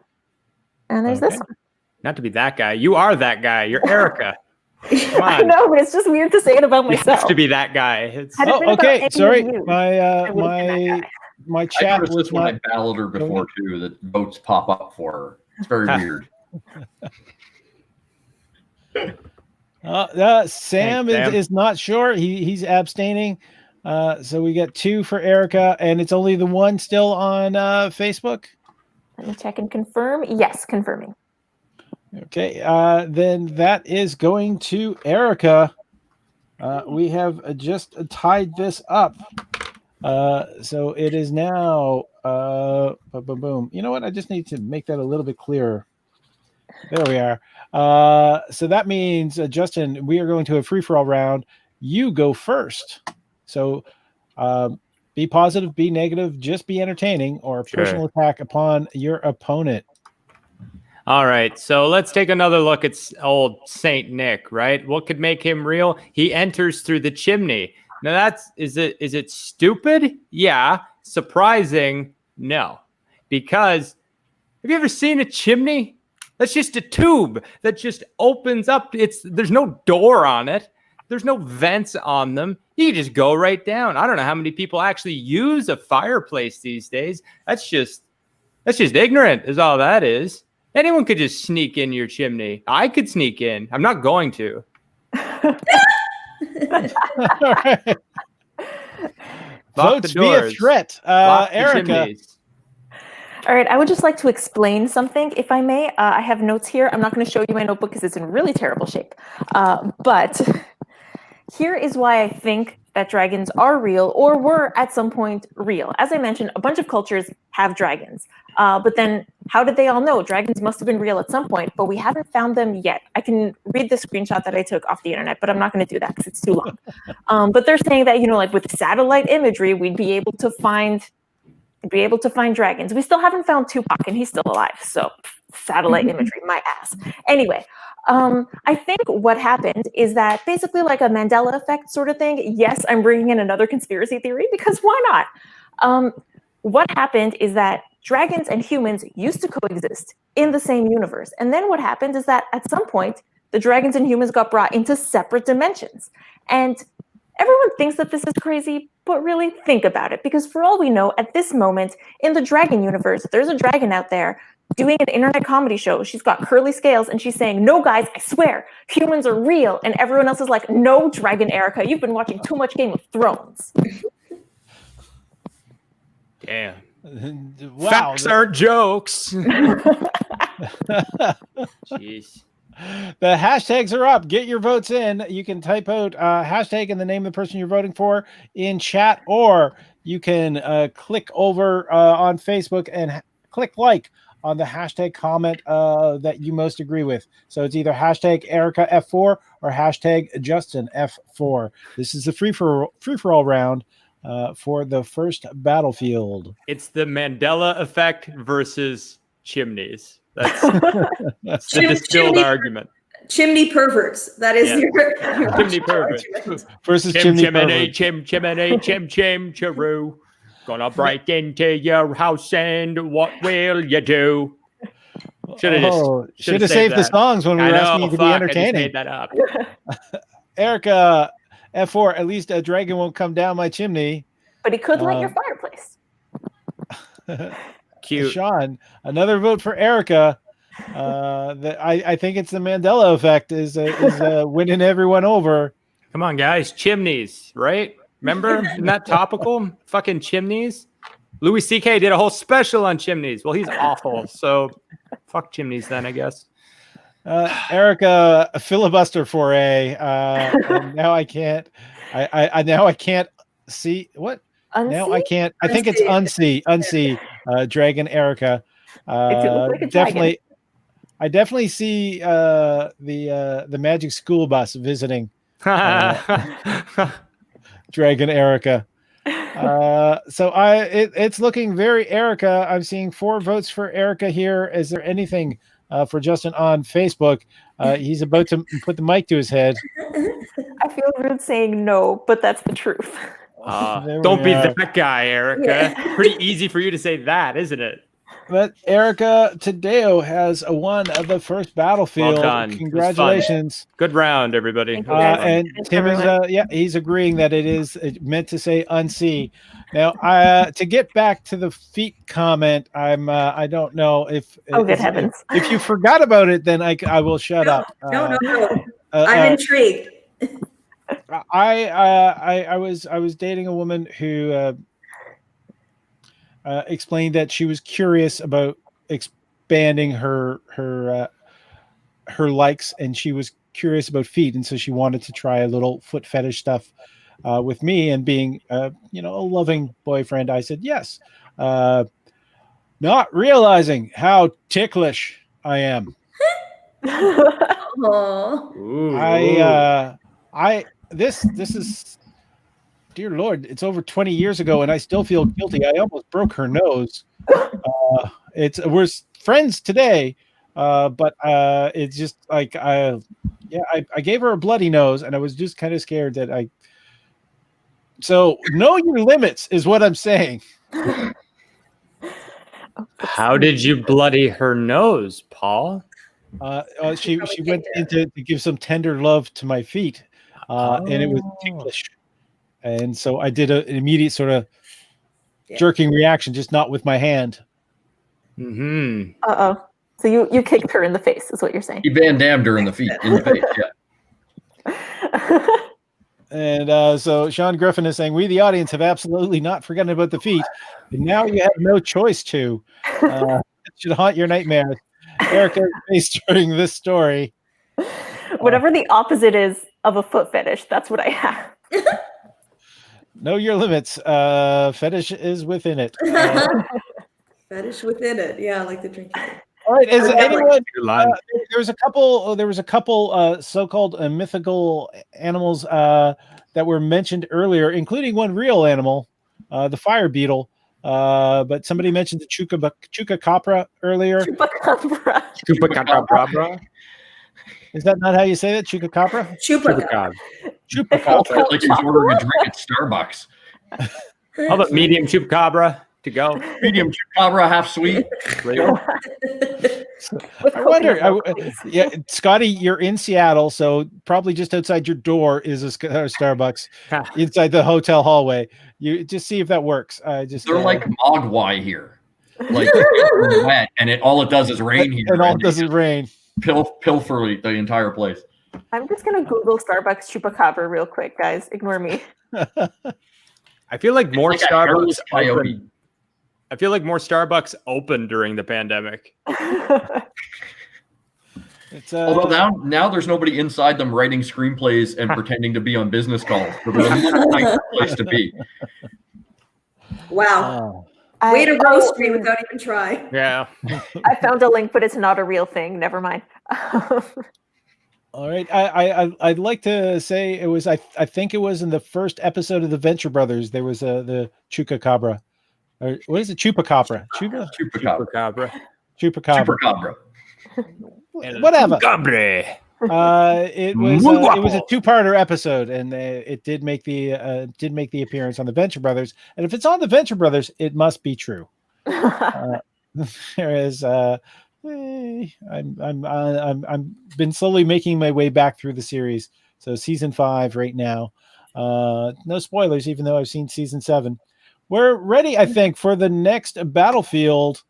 and there's this one. Not to be that guy. You are that guy. You're Erica. Come on. I know, but it's just weird to say it about myself. You have to be that guy. Okay. Sorry. My chat was was when not. I ballot her before too. That votes pop up for her. It's very weird. Sam Thanks, is not sure. He's abstaining. So we got 2 for Erica, and it's only the one still on Facebook. Let me check and confirm. Yes, confirming. Okay, then that is going to Erica. We have just tied this up. So it is now boom. You know what? I just need to make that a little bit clearer. There we are. So that means, Justin, we are going to a free-for-all round. You go first. So be positive, be negative, just be entertaining, or personal attack upon your opponent. All right, so let's take another look at old Saint Nick, right? What could make him real? He enters through the chimney. Now is it stupid? Yeah. Surprising? No. Because have you ever seen a chimney? That's just a tube that just opens up. There's no door on it. There's no vents on them. You can just go right down. I don't know how many people actually use a fireplace these days. That's just ignorant is all that is. Anyone could just sneak in your chimney. I could sneak in. I'm not going to. All right. Votes be a threat. Erica. All right, I would just like to explain something, if I may. I have notes here. I'm not going to show you my notebook because it's in really terrible shape. But here is why I think that dragons are real or were at some point real. As I mentioned, a bunch of cultures have dragons. But then how did they all know? Dragons must have been real at some point, but we haven't found them yet. I can read the screenshot that I took off the internet, but I'm not going to do that because it's too long. But they're saying that, like with satellite imagery, we'd be able to find dragons. We still haven't found Tupac, and he's still alive. So satellite imagery, my ass. Anyway, I think what happened is that basically like a Mandela effect sort of thing. Yes, I'm bringing in another conspiracy theory because why not? What happened is that dragons and humans used to coexist in the same universe. And then what happened is that at some point, the dragons and humans got brought into separate dimensions. And everyone thinks that this is crazy, but really think about it. Because for all we know, at this moment in the dragon universe, there's a dragon out there doing an internet comedy show. She's got curly scales and she's saying, "No, guys, I swear, humans are real." And everyone else is like, "No, Dragon Erica, you've been watching too much Game of Thrones." Damn. Wow. Facts aren't jokes. Jeez. The hashtags are up. Get your votes in. You can type out hashtag and the name of the person you're voting for in chat, or you can click over on Facebook and click like on the hashtag comment that you most agree with. So it's either hashtag Erica F4 or hashtag Justin F4. This is the free for all round for the first battlefield. It's the Mandela effect versus chimneys. That's the distilled argument. Chimney perverts. That is your chimney perverts versus chimney chimney chiroo. Gonna break into your house and what will you do? Should have saved the songs when we were asking you to be entertaining. I just made that up. Erica F4, at least a dragon won't come down my chimney. But he could light your fireplace. Cute. Sean, another vote for Erica. I think it's the Mandela effect is winning everyone over. Come on, guys. Chimneys, right? Remember? Isn't that topical? Fucking chimneys. Louis C.K. did a whole special on chimneys. Well, he's awful. So fuck chimneys then, I guess. Erica, a filibuster foray. Now I can't. Now I can't see what. Unsee? Now I can't. I think it's unsee. Dragon Erica. Like Definitely. I definitely see the magic school bus visiting Dragon Erica. So it's looking very Erica. I'm seeing 4 votes for Erica here. Is there anything for Justin on Facebook? He's about to put the mic to his head. I feel rude saying no, but that's the truth. Don't be that guy, Erica. Yeah. Pretty easy for you to say that, isn't it? But Erica Taddeo has won the first battlefield. Well done. It was fun. Congratulations. Good round, everybody. Thank you, guys. And Thanks, Tim is everyone. he's agreeing that it is meant to say unsee. Now, to get back to the feet comment, I don't know if Oh, good heavens. if you forgot about it, then I will shut up. No. I'm intrigued. I was dating a woman who explained that she was curious about expanding her likes, and she was curious about feet, and so she wanted to try a little foot fetish stuff with me. And being a loving boyfriend, I said yes, not realizing how ticklish I am. Aww. This is, dear Lord, it's over 20 years ago, and I still feel guilty. I almost broke her nose. We're friends today, but it's just like I gave her a bloody nose, and I was just kind of scared that So know your limits is what I'm saying. How did you bloody her nose, Paul? She went in to give some tender love to my feet, and it was ticklish. And so I did an immediate sort of jerking reaction, just not with my hand. Mm-hmm. Uh-oh. So you kicked her in the face, is what you're saying. He Van Dammed her in the face. Yeah. And so Sean Griffin is saying, we, the audience, have absolutely not forgotten about the feet. And now you have no choice to. It should haunt your nightmares. Erica faced during this story. Whatever the opposite is of a foot fetish, that's what I have. Know your limits. Fetish is within it. Fetish within it. Yeah, I like the drinking. All right. Is anyone? There was a couple so-called mythical animals that were mentioned earlier, including one real animal, the fire beetle. But somebody mentioned the chupacabra earlier. Chupacabra. Is that not how you say it? Chupacabra? Chupacabra. Chupacabra. Like he's ordering a drink at Starbucks. How about medium chupacabra to go? Medium chupacabra, half sweet. I wonder. Scotty, you're in Seattle, so probably just outside your door is a Starbucks inside the hotel hallway. You just see if that works. They're like Mogwai here, like wet, and all it does is rain here. And all it does is rain. Pilfer the entire place. I'm just gonna Google Starbucks chupacabra real quick, guys. Ignore me. I feel like more It's like Starbucks a hairless coyote. open. I feel like more Starbucks opened during the pandemic. It's Although now there's nobody inside them writing screenplays and pretending to be on business calls. So there's a nice place to be. Wow. Way to roast me without even trying. Yeah. I found a link, but it's not a real thing. Never mind. All right. I'd like to say it was I think it was in the first episode of the Venture Brothers. There was the chupacabra. Or what is it? Chupacabra. Chupacabra. Chupacabra. Whatever. Chupacabra. It was a two-parter episode, and it did make the appearance on the Venture Brothers. And if it's on the Venture Brothers, it must be true. There is. I'm been slowly making my way back through the series. So season 5 right now. No spoilers, even though I've seen season 7. We're ready, I think, for the next battlefield.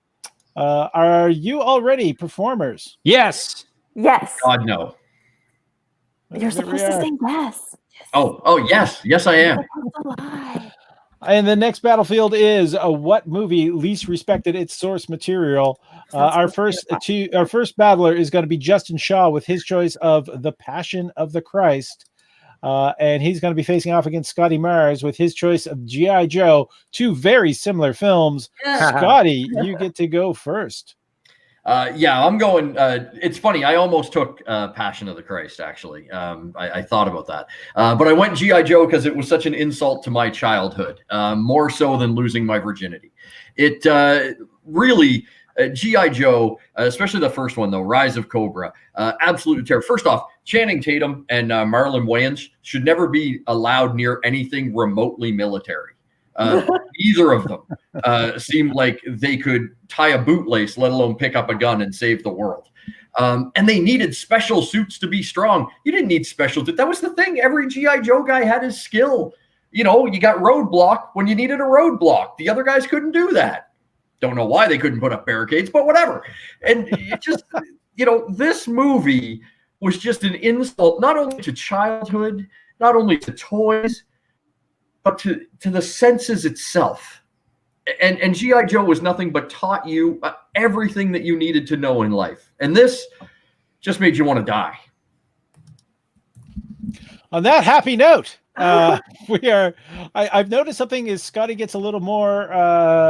Are you all ready, performers? Yes. Yes. God no. You're supposed to say yes. Oh yes, I am. And the next battlefield is what movie least respected its source material? Our first battler is going to be Justin Shaw with his choice of The Passion of the Christ. And he's going to be facing off against Scotty Mars with his choice of G.I. Joe, 2 very similar films. Scotty, you get to go first. I'm going. It's funny. I almost took Passion of the Christ, actually. I thought about that. But I went G.I. Joe because it was such an insult to my childhood, more so than losing my virginity. It really... G.I. Joe, especially the first one, though, Rise of Cobra, absolute terror. First off, Channing Tatum and Marlon Wayans should never be allowed near anything remotely military. Either of them seemed like they could tie a bootlace, let alone pick up a gun and save the world. And they needed special suits to be strong. You didn't need special. That was the thing. Every G.I. Joe guy had his skill. You know, you got roadblock when you needed a roadblock. The other guys couldn't do that. Don't know why they couldn't put up barricades, but whatever. And it just, you know, this movie was just an insult, not only to childhood, not only to toys, but to the senses itself. And G.I. Joe was nothing but taught you everything that you needed to know in life. And this just made you want to die. On that happy note, I've noticed something is Scotty gets a little more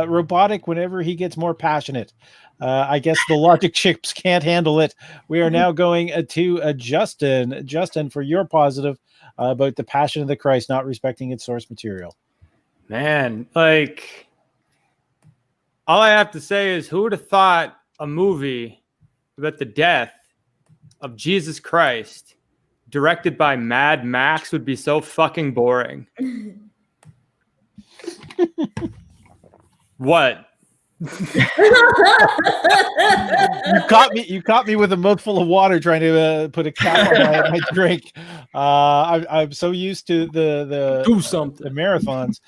robotic whenever he gets more passionate. I guess the logic chips can't handle it. We are now going to Justin. Justin, for your positive about the Passion of the Christ not respecting its source material. Man, like, all I have to say is, who would have thought a movie about the death of Jesus Christ directed by Mad Max would be so fucking boring? What? You caught me with a mouthful of water trying to put a cap on my drink. I'm so used to the Do something. the marathons.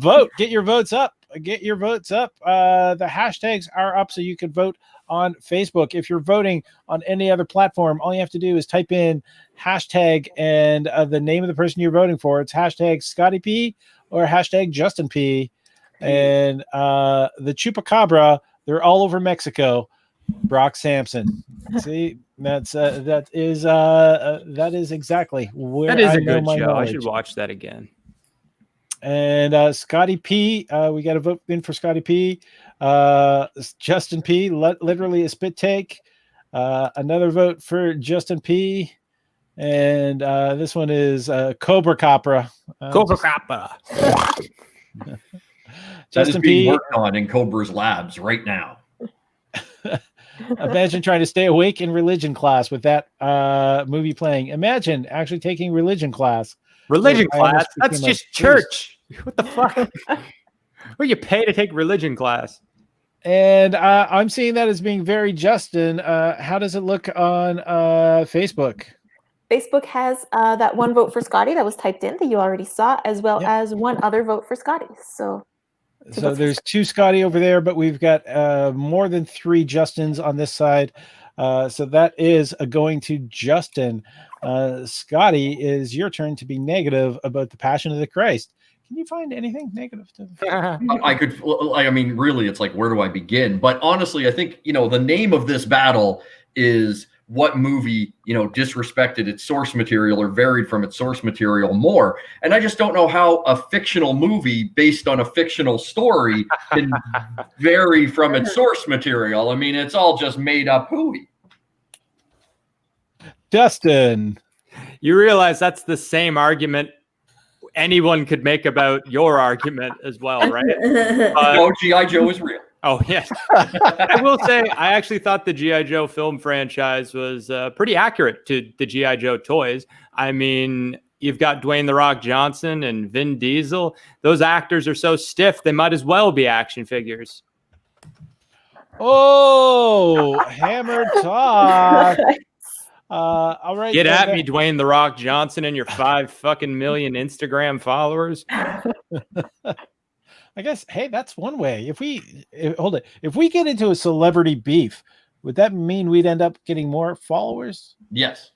Vote. Get your votes up. Get your votes up. The hashtags are up, so you can vote on Facebook. If you're voting on any other platform, all you have to do is type in hashtag and the name of the person you're voting for. It's hashtag Scotty P or hashtag Justin P. And the Chupacabra, they're all over Mexico. Brock Sampson. See, that is exactly where That is I a know good my show. knowledge. I should watch that again. And Scotty P, we got to vote in for Scotty P. Justin P, literally a spit take. Another vote for Justin P. And this one is Cobra Capra. Cobra Kappa. That is Justin being P. worked on in Cobra's labs right now. Imagine trying to stay awake in religion class with that movie playing. Imagine actually taking religion class. Religion I class? almost That's became a just church. What the fuck? Where you pay to take religion class? And I'm seeing that as being very Justin. How does it look on Facebook? Facebook has that one vote for Scotty that was typed in that you already saw, as well Yep. as one other vote for Scotty. So There's two Scotty over there, but we've got more than three Justins on this side. So that is going to Justin. Scotty, is your turn to be negative about the Passion of the Christ. Can you find anything negative to? I mean, really, it's like, where do I begin? But honestly, I think, you know, the name of this battle is what movie, you know, disrespected its source material or varied from its source material more. And I just don't know how a fictional movie based on a fictional story can vary from its source material. I mean, it's all just made up hooey. Justin. You realize that's the same argument anyone could make about your argument as well, right? Oh, G.I. Joe is real. Oh, yes. I will say, I actually thought the G.I. Joe film franchise was pretty accurate to the G.I. Joe toys. I mean, you've got Dwayne "The Rock" Johnson and Vin Diesel. Those actors are so stiff, they might as well be action figures. Oh, hammer talk. All right. Get at me, Dwayne "The Rock" Johnson, and your 5 fucking million Instagram followers. I guess, hey, that's one way. If we get into a celebrity beef, would that mean we'd end up getting more followers? Yes.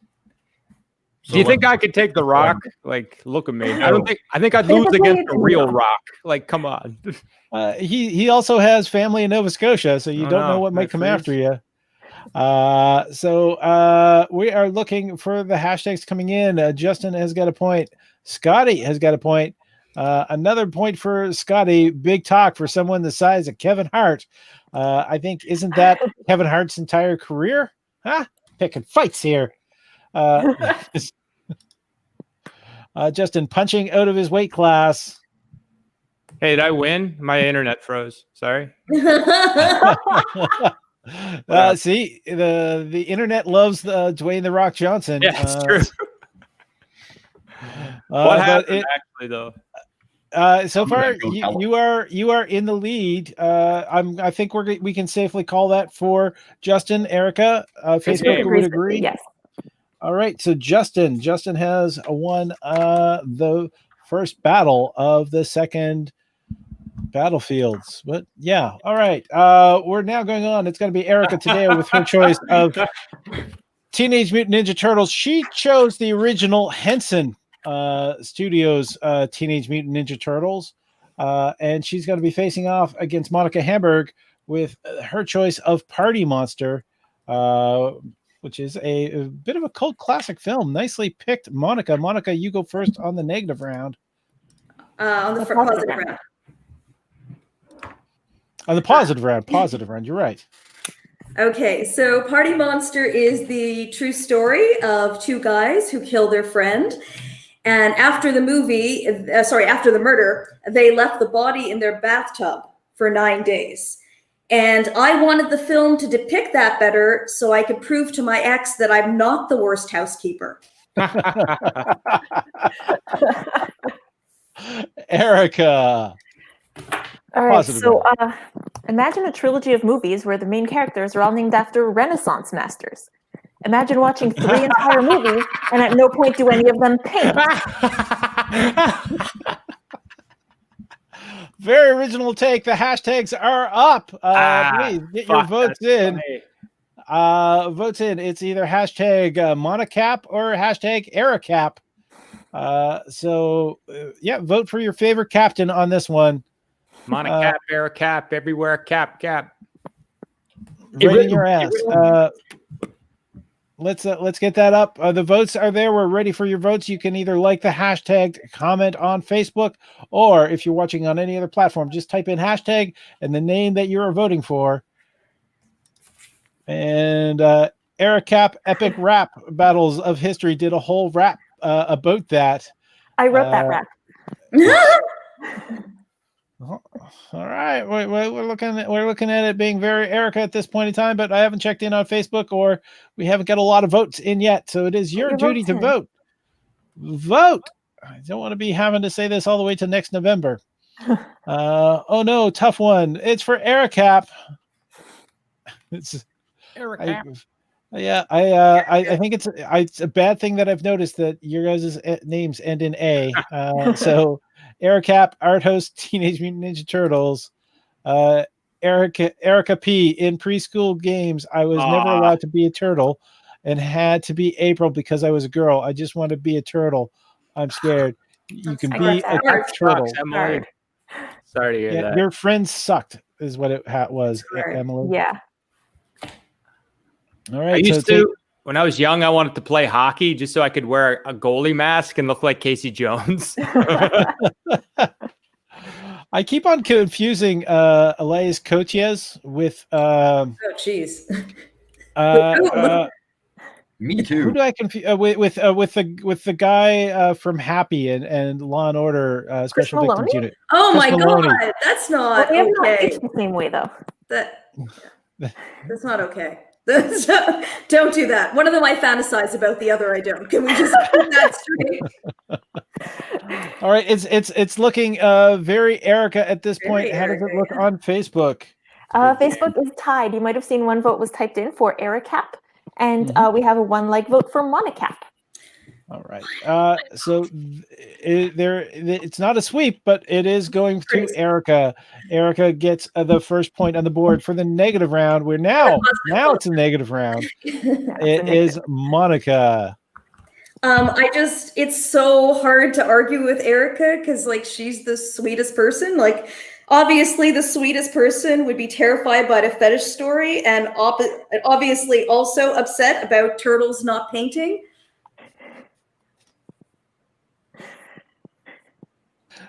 Do you think I could take The Rock? Like, look at me. I think I'd lose against the real Rock. Like, come on. He also has family in Nova Scotia, so you don't know what might come after you. So we are looking for the hashtags coming in. Justin has got a point. Scotty has got a point. Another point for Scotty. Big talk for someone the size of Kevin Hart. I think, isn't that Kevin Hart's entire career? Huh? Picking fights here. Justin punching out of his weight class. Hey, did I win? My internet froze. Sorry. See, the internet loves Dwayne "The Rock" Johnson. Yeah, it's true. What happened actually, though? So I'm gonna far, go tell him. you are in the lead. I think we can safely call that for Justin, Erica. Facebook game. would agree. Yes. All right, so Justin has won the first battle of the second battlefields. But yeah, all right. We're now going on. It's going to be Erica Taddeo with her choice of Teenage Mutant Ninja Turtles. She chose the original Henson Studios Teenage Mutant Ninja Turtles, and she's going to be facing off against Monica Hamburg with her choice of Party Monster, which is a bit of a cult classic film. Nicely picked, Monica. Monica, you go first on the negative round. On the positive round. On the positive round, you're right. Okay, so Party Monster is the true story of two guys who kill their friend. And after the murder, they left the body in their bathtub for 9 days. And I wanted the film to depict that better so I could prove to my ex that I'm not the worst housekeeper. Erica. All right, Positive so imagine a trilogy of movies where the main characters are all named after Renaissance masters. Imagine watching 3 entire movies and at no point do any of them paint. Very original take. The hashtags are up. Please get your votes in. Votes in. It's either hashtag Monocap or hashtag Ericap. Yeah, vote for your favorite captain on this one. Monocap, Ericap, everywhere, cap. Right in your ass. Let's get that up. The votes are there. We're ready for your votes. You can either like the hashtag, comment on Facebook, or if you're watching on any other platform, just type in hashtag and the name that you're voting for. And Ericap Epic Rap Battles of History did a whole rap about that. I wrote that rap. All right, we're looking at it being very Erica at this point in time, but I haven't checked in on Facebook, or we haven't got a lot of votes in yet. So it is your duty to vote. Vote. I don't want to be having to say this all the way to next November. Oh no, tough one. It's for Ericap. It's Ericap. I think it's a bad thing that I've noticed that your guys' names end in A. So Ericap, Art Host, Teenage Mutant Ninja Turtles. Erica P. In preschool games, I was never allowed to be a turtle and had to be April because I was a girl. I just want to be a turtle. I'm scared. You can be a turtle. Emily. Sorry to hear that. Your friends sucked is what it was, Emily. Yeah. All right. I used to, when I was young, I wanted to play hockey just so I could wear a goalie mask and look like Casey Jones. I keep on confusing Elias Cotiez with oh, jeez. Me too. Who do I confuse with the guy from Happy and Law and Order Special Victims Unit? Oh Chris my Maloney. God, that's not We have not okay. aged the same way though. That's not okay. Don't do that. One of them I fantasize about, the other I don't. Can we just keep that straight? All right, it's looking very Erica at this point. Very How does it Erica, look on Facebook? Facebook is tied. You might have seen one vote was typed in for Ericap, and we have a 1 like vote for Monocap. All right. So it's not a sweep, but it is going to Erica. Erica gets the first point on the board for the negative round. We're now it's a negative round. It is Monica. It's so hard to argue with Erica because like she's the sweetest person. Like obviously the sweetest person would be terrified by the fetish story and obviously also upset about turtles not painting.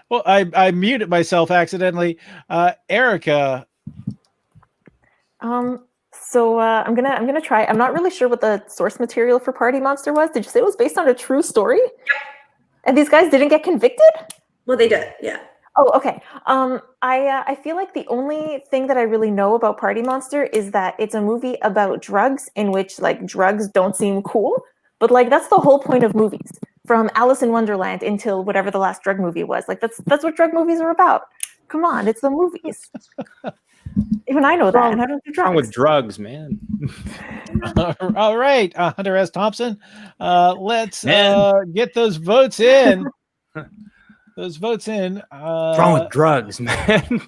Well, I muted myself accidentally. Erica. So I'm gonna try. I'm not really sure what the source material for Party Monster was. Did you say it was based on a true story? Yep. And these guys didn't get convicted? Well, they did, yeah. Oh, okay. I feel like the only thing that I really know about Party Monster is that it's a movie about drugs in which like drugs don't seem cool, but like that's the whole point of movies. from Alice in Wonderland until whatever the last drug movie was. Like that's what drug movies are about. Come on, it's the movies. Even I know that, and I don't do drugs. Wrong with drugs, man. All right, Hunter S. Thompson. Let's get those votes in. Those votes in. What's wrong with drugs, man?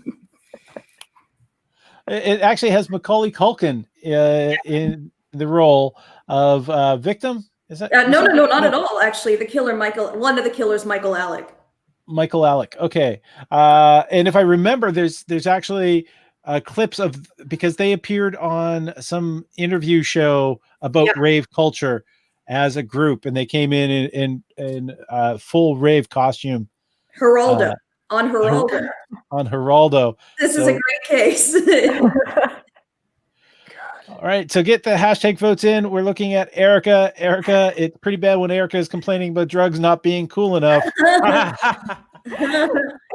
It actually has Macaulay Culkin in the role of victim. Is that no, not at all. Actually, one of the killers, Michael Alec. Michael Alec. Okay, and if I remember, there's actually clips of, because they appeared on some interview show about rave culture as a group, and they came in full rave costume. Geraldo. On Geraldo. On Geraldo. This is a great case. All right, so get the hashtag votes in. We're looking at Erica. Erica, it's pretty bad when Erica is complaining about drugs not being cool enough. I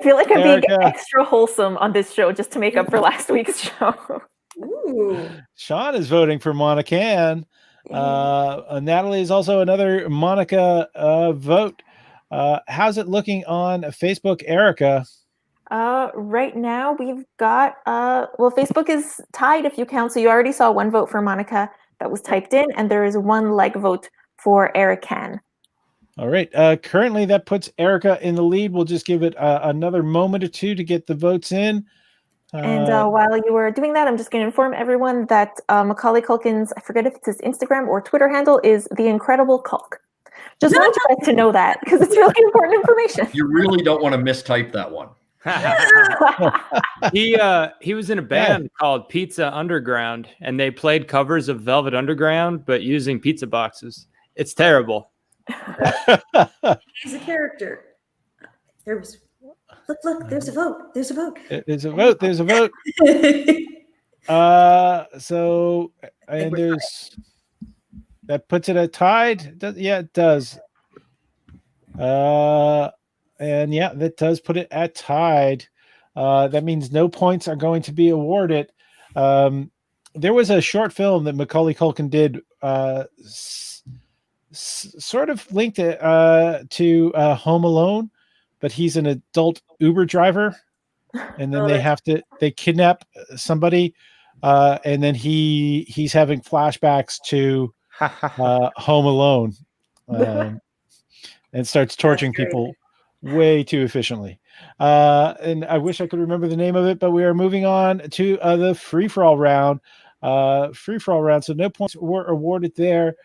feel like I'm being extra wholesome on this show just to make up for last week's show. Ooh. Sean is voting for Monica Ann. Natalie is also another Monica vote. How's it looking on Facebook, Erica? Right now we've got Facebook is tied if you count. So you already saw one vote for Monica that was typed in, and there is one like vote for Eric Can. All right. Currently that puts Erica in the lead. We'll just give it another moment or two to get the votes in. And while you were doing that, I'm just going to inform everyone that Macaulay Culkin's, I forget if it's his Instagram or Twitter handle, is The Incredible Culk. Just want you guys to know that because it's really important information. You really don't want to mistype that one. He was in a band called Pizza Underground, and they played covers of Velvet Underground, but using pizza boxes. It's terrible. He's a character. Look, there's a vote. There's a vote. There's a vote. There's a vote. So, and there's, that puts it at tied. Yeah, it does. And yeah, that does put it at tied. That means no points are going to be awarded. There was a short film that Macaulay Culkin did, sort of linked to Home Alone, but he's an adult Uber driver, and then they kidnap somebody, and then he's having flashbacks to Home Alone, and starts torturing people way too efficiently. And I wish I could remember the name of it, but we are moving on to the free-for-all round. So no points were awarded there.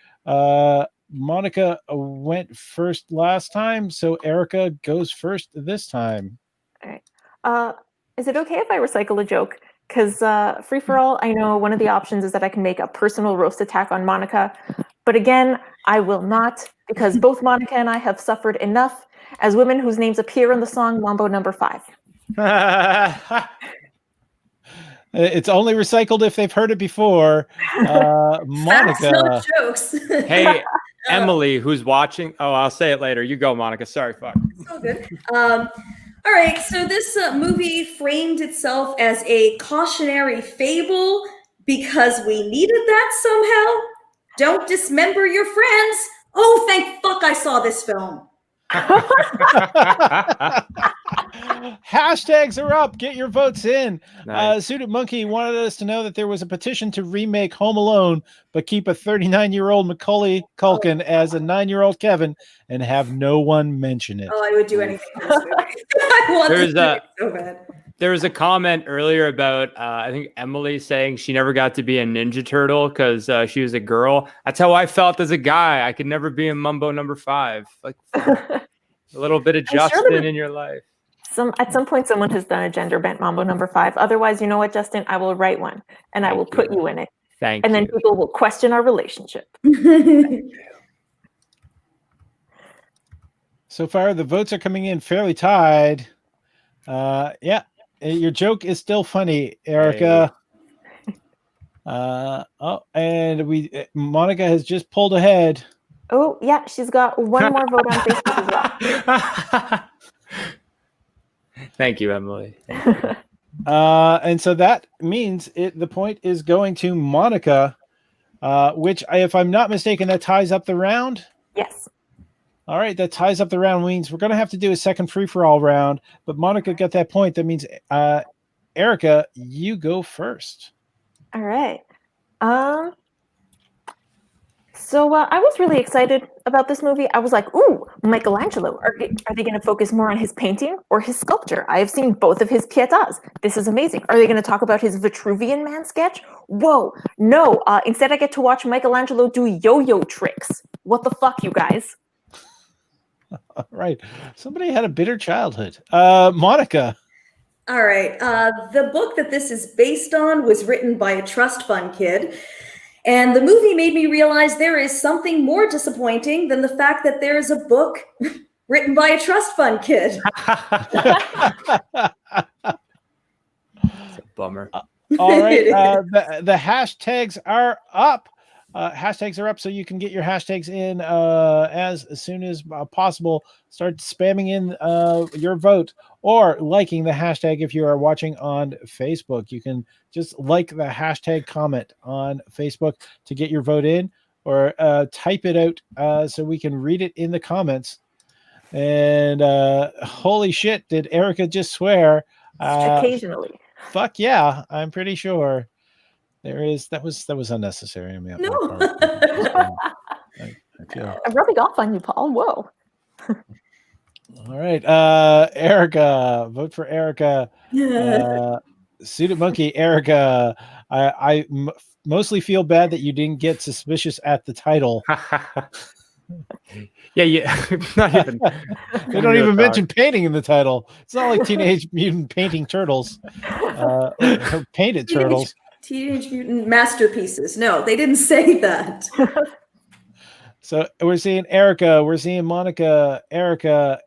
Monica went first last time, so Erica goes first this time. All right. Is it okay if I recycle a joke? Because free-for-all, I know one of the options is that I can make a personal roast attack on Monica. But again, I will not, because both Monica and I have suffered enough as women whose names appear in the song Mambo Number 5. It's only recycled if they've heard it before. Monica. Not jokes. Hey, Emily, who's watching. Oh, I'll say it later. You go, Monica. Sorry, fuck. It's all good. All right, so this movie framed itself as a cautionary fable because we needed that somehow. Don't dismember your friends. Oh, thank fuck I saw this film. Hashtags are up. Get your votes in. Nice. Suited Monkey wanted us to know that there was a petition to remake Home Alone, but keep a 39-year-old Macaulay Culkin as a 9-year-old Kevin and have no one mention it. Oh, I would do anything for this movie. I want this movie so bad. There was a comment earlier about, I think Emily saying she never got to be a Ninja Turtle because she was a girl. That's how I felt as a guy. I could never be in Mambo Number 5. Like a little bit of Justin in your life. At some point, someone has done a gender bent Mambo Number 5. Otherwise, you know what, Justin? I will write one, and I will put you in it. Thank you. And then people will question our relationship. So far, the votes are coming in fairly tied. Yeah. Your joke is still funny, Erica. Hey. And Monica has just pulled ahead. Oh, yeah, she's got one more vote on Facebook as well. Thank you, Emily. And so that means the point is going to Monica, which, if I'm not mistaken, that ties up the round. Yes. All right, that ties up the round. Means we're going to have to do a second free-for-all round, but Monica got that point. That means, Erica, you go first. All right. So I was really excited about this movie. I was like, ooh, Michelangelo. Are they going to focus more on his painting or his sculpture? I have seen both of his Pietas. This is amazing. Are they going to talk about his Vitruvian Man sketch? Whoa, no. Instead, I get to watch Michelangelo do yo-yo tricks. What the fuck, you guys? All right. Somebody had a bitter childhood. Monica. All right. The book that this is based on was written by a trust fund kid. And the movie made me realize there is something more disappointing than the fact that there is a book written by a trust fund kid. It's a bummer. All right. The hashtags are up. Hashtags are up, so you can get your hashtags in as soon as possible. Start spamming in your vote or liking the hashtag if you are watching on Facebook. You can just like the hashtag comment on Facebook to get your vote in, or type it out so we can read it in the comments. And holy shit, did Erica just swear? Occasionally. Fuck yeah, I'm pretty sure. That was unnecessary. I mean, No. I'm rubbing off on you, Paul. Whoa. All right, Erica, vote for Erica. Suited Monkey, Erica. I mostly feel bad that you didn't get suspicious at the title. Yeah. Not even. They don't even mention painting in the title. It's not like Teenage Mutant Painting Turtles, or painted turtles. Teenage Mutant Masterpieces. No, they didn't say that. So we're seeing Erica, we're seeing Monica, Erica.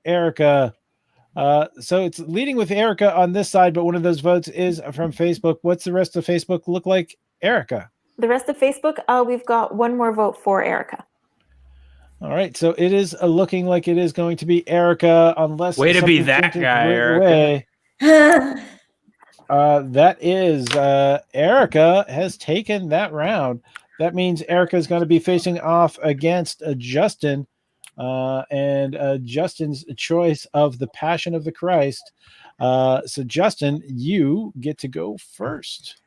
So it's leading with Erica on this side, but one of those votes is from Facebook. What's the rest of Facebook look like, Erica? The rest of Facebook, we've got one more vote for Erica. All right, so it is looking like it is going to be Erica, unless way to be that guy, Erica. That is Erica has taken that round. That means Erica is going to be facing off against Justin, and Justin's choice of the Passion of the Christ. So Justin, you get to go first.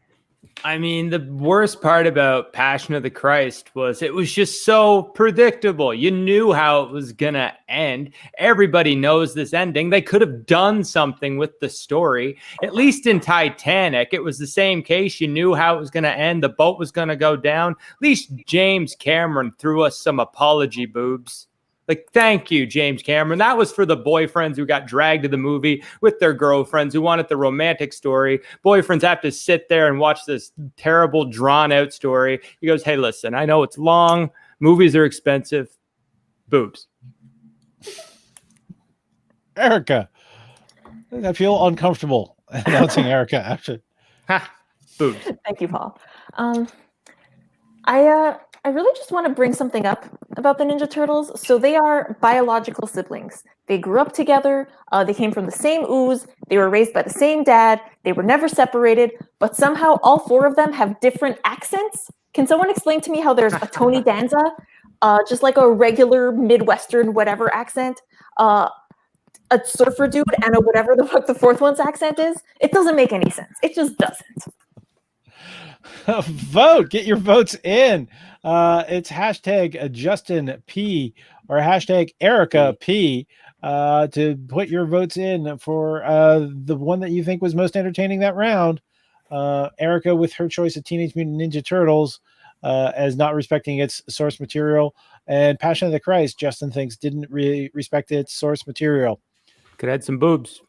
I mean, the worst part about Passion of the Christ was it was just so predictable. You knew how it was going to end. Everybody knows this ending. They could have done something with the story. At least in Titanic, it was the same case. You knew how it was going to end. The boat was going to go down. At least James Cameron threw us some apology boobs. Like, thank you, James Cameron. That was for the boyfriends who got dragged to the movie with their girlfriends who wanted the romantic story. Boyfriends have to sit there and watch this terrible, drawn-out story. He goes, hey, listen, I know it's long. Movies are expensive. Boobs. Erica. I feel uncomfortable announcing Erica after. Ha! Boobs. Thank you, Paul. I really just want to bring something up about the Ninja Turtles. So they are biological siblings. They grew up together. They came from the same ooze. They were raised by the same dad. They were never separated. But somehow all four of them have different accents. Can someone explain to me how there's a Tony Danza, just like a regular Midwestern whatever accent, a surfer dude, and a whatever the fuck the fourth one's accent is? It doesn't make any sense. It just doesn't. Vote. Get your votes in. It's hashtag Justin P or hashtag Erica P to put your votes in for the one that you think was most entertaining that round. Erica with her choice of Teenage Mutant Ninja Turtles as not respecting its source material, and Passion of the Christ, Justin thinks didn't really respect its source material. Could add some boobs.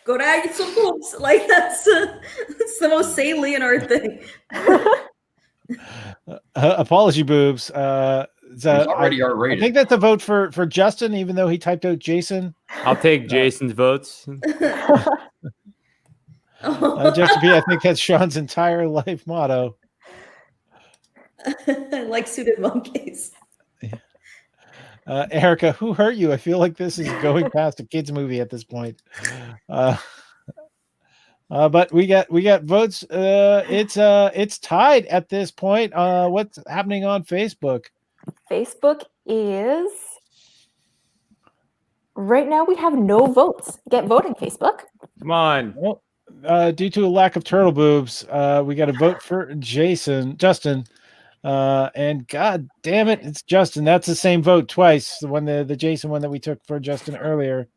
Go to get some boobs. Like that's the most Saint Leonard thing. Apology boobs. It's already R-rated. I think that's a vote for Justin, even though he typed out Jason. I'll take Jason's votes. Justin P, I think that's Sean's entire life motto. Like suited monkeys. Erica, who hurt you? I feel like this is going past a kids movie at this point. But we got votes. It's tied at this point. What's happening on Facebook? Facebook, is right now we have no votes. Get voting, Facebook. Come on. Well, due to a lack of turtle boobs, we got to vote for Justin. And God damn it, it's Justin. That's the same vote twice. The one, the Jason one that we took for Justin earlier.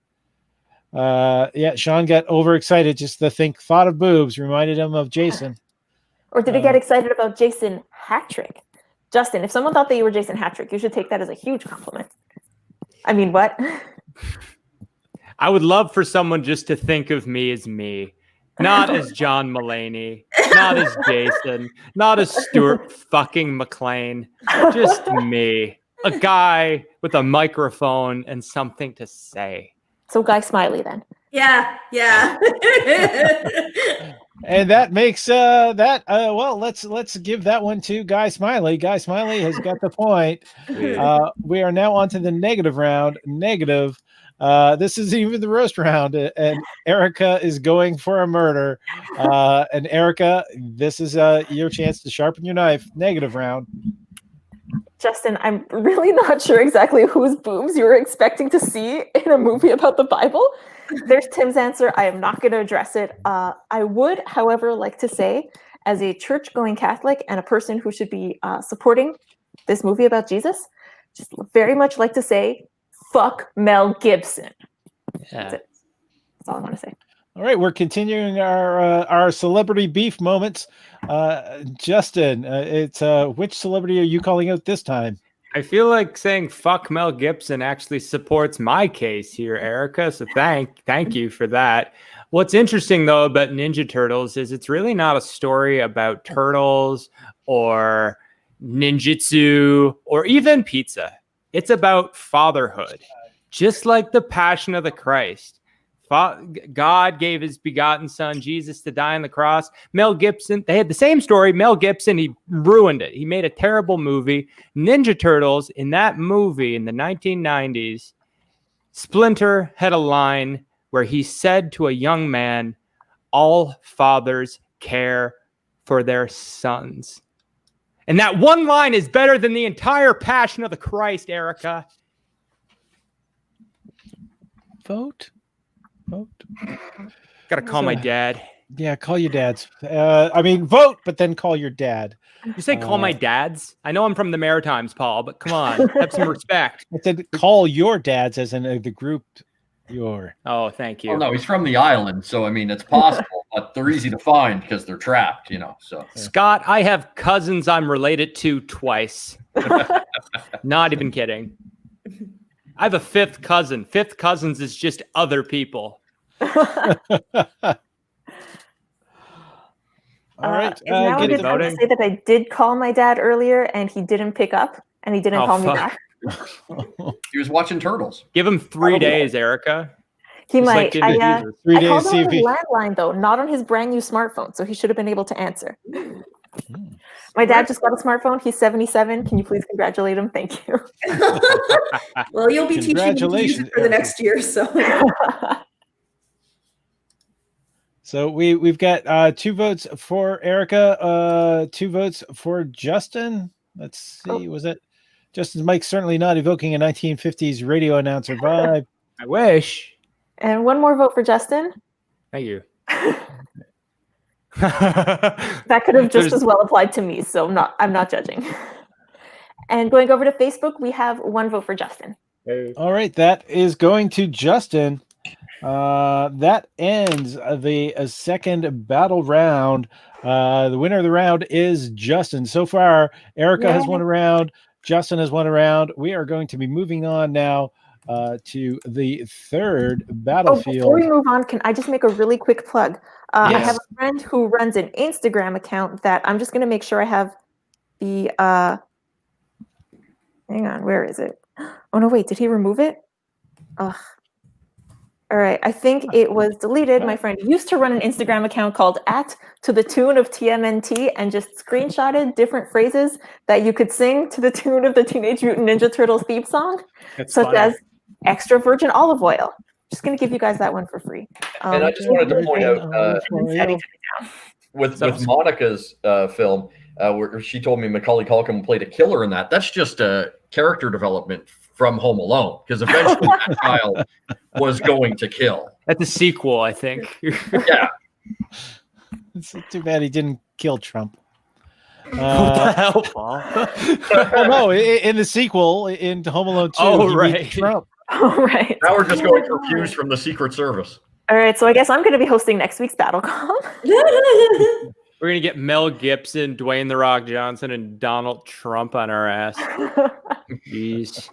Yeah, Sean got overexcited just the thought of boobs reminded him of Jason. Or did he get excited about Jason Hattrick? Justin, if someone thought that you were Jason Hattrick, you should take that as a huge compliment. I mean, what? I would love for someone just to think of me as me. Not as John Mulaney, not as Jason, not as Stuart fucking McLean. Just me. A guy with a microphone and something to say. So Guy Smiley then. Yeah. And that makes well, let's give that one to Guy Smiley. Guy Smiley has got the point. We are now on to the negative round. Negative. This is even the roast round, and Erica is going for a murder. And Erica, this is your chance to sharpen your knife. Negative round. Justin, I'm really not sure exactly whose boobs you were expecting to see in a movie about the Bible. There's Tim's answer. I am not going to address it. I would, however, like to say, as a church-going Catholic and a person who should be supporting this movie about Jesus, just very much like to say, fuck Mel Gibson. Yeah. That's all I want to say. All right, we're continuing our celebrity beef moments. Justin, it's which celebrity are you calling out this time? I feel like saying fuck Mel Gibson actually supports my case here, Erica. So thank you for that. What's interesting though about Ninja Turtles is it's really not a story about turtles or ninjutsu or even pizza. It's about fatherhood, just like the Passion of the Christ. God gave his begotten son, Jesus, to die on the cross. Mel Gibson, they had the same story. Mel Gibson, he ruined it. He made a terrible movie. Ninja Turtles, in that movie in the 1990s, Splinter had a line where he said to a young man, all fathers care for their sons. And that one line is better than the entire Passion of the Christ, Erica. Vote. Gotta call my dad. Yeah, call your dads. I mean, vote, but then call your dad. You say call my dads? I know I'm from the Maritimes, Paul, but come on, have some respect. I said call your dads as in the group your. Oh, thank you. Oh, no, he's from the island, so I mean, it's possible, but they're easy to find because they're trapped, So Scott, I have cousins I'm related to twice. Not even kidding. I have a fifth cousin. Fifth cousins is just other people. All right. Is now a good time to say that I did call my dad earlier and he didn't pick up and he didn't call me back? He was watching Turtles. Give him 3 days, Erica. He might. Like I 3 days called him on CV. his landline though, not on his brand new smartphone, so he should have been able to answer. My dad just got a smartphone. He's 77. Can you please congratulate him? Thank you. Well, you'll be teaching him to use it for the next year, so. So we've got 2 votes for Erica, 2 votes for Justin. Let's see, was it Justin's mic certainly not evoking a 1950s radio announcer vibe? I wish. And 1 more vote for Justin. Thank you. That could have just as well applied to me, so I'm not judging. And going over to Facebook, we have 1 vote for Justin. All right, that is going to Justin. That ends the second battle round. The winner of the round is Justin. So far, Erica has won a round. Justin has won a round. We are going to be moving on now to the third battlefield. Before we move on, can I just make a really quick plug? I have a friend who runs an Instagram account that I'm just going to make sure I have the hang on, where is it? Oh no, wait, did he remove it? Ugh. All right, I think it was deleted. My friend used to run an Instagram account called @to-the-tune-of-TMNT and just screenshotted different phrases that you could sing to the tune of the Teenage Mutant Ninja Turtles theme song, such as extra virgin olive oil. Just going to give you guys that one for free. And I just wanted to point out, with Monica's film, where she told me Macaulay Culkin played a killer in that. That's just a character development from Home Alone, because eventually that child was going to kill. That's a sequel, I think. Yeah. It's too bad he didn't kill Trump. What the hell, Paul? Well, no, in the sequel, in Home Alone 2, Oh, he right. beat Trump. All right. Now we're just going confused from the Secret Service. All right. So I guess I'm going to be hosting next week's BattleCOM. We're going to get Mel Gibson, Dwayne The Rock Johnson, and Donald Trump on our ass. Jeez.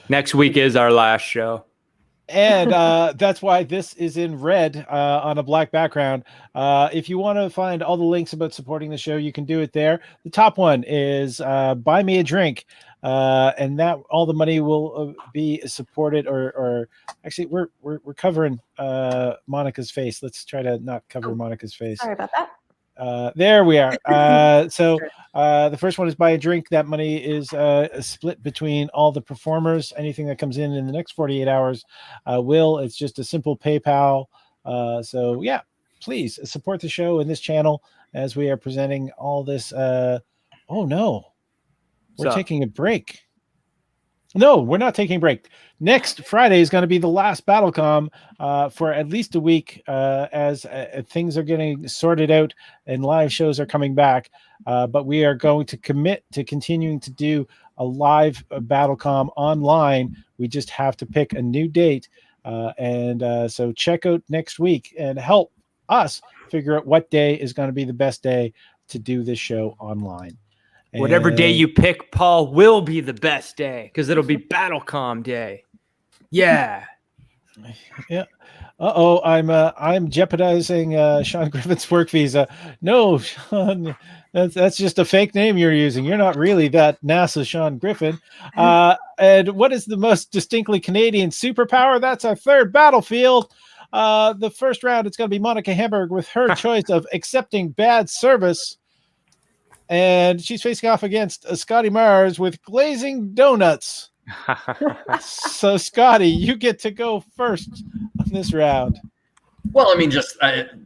Next week is our last show. And that's why this is in red on a black background. If you want to find all the links about supporting the show, you can do it there. The top one is buy me a drink, and that all the money will be supported. Or actually, we're covering Monica's face. Let's try to not cover Monica's face. Sorry about that. There we are. So the first one is buy a drink. That money is split between all the performers. Anything that comes in the next 48 hours it's just a simple PayPal. So yeah, please support the show and this channel as we are presenting all this. Oh no, we're taking a break. No, we're not taking a break. Next Friday is going to be the last BattleCOM for at least a week as things are getting sorted out and live shows are coming back. But we are going to commit to continuing to do a live BattleCOM online. We just have to pick a new date. So check out next week and help us figure out what day is going to be the best day to do this show online. Whatever day you pick, Paul, will be the best day because it'll be BattleCOM day. Yeah. Yeah. I'm jeopardizing Sean Griffin's work visa. No, Sean, that's just a fake name you're using. You're not really that NASA Sean Griffin. And what is the most distinctly Canadian superpower? That's our third battlefield. The first round, it's going to be Monica Hamburg with her choice of accepting bad service. And she's facing off against Scotty Mars with glazing donuts. So, Scotty, you get to go first on this round. Well, I mean,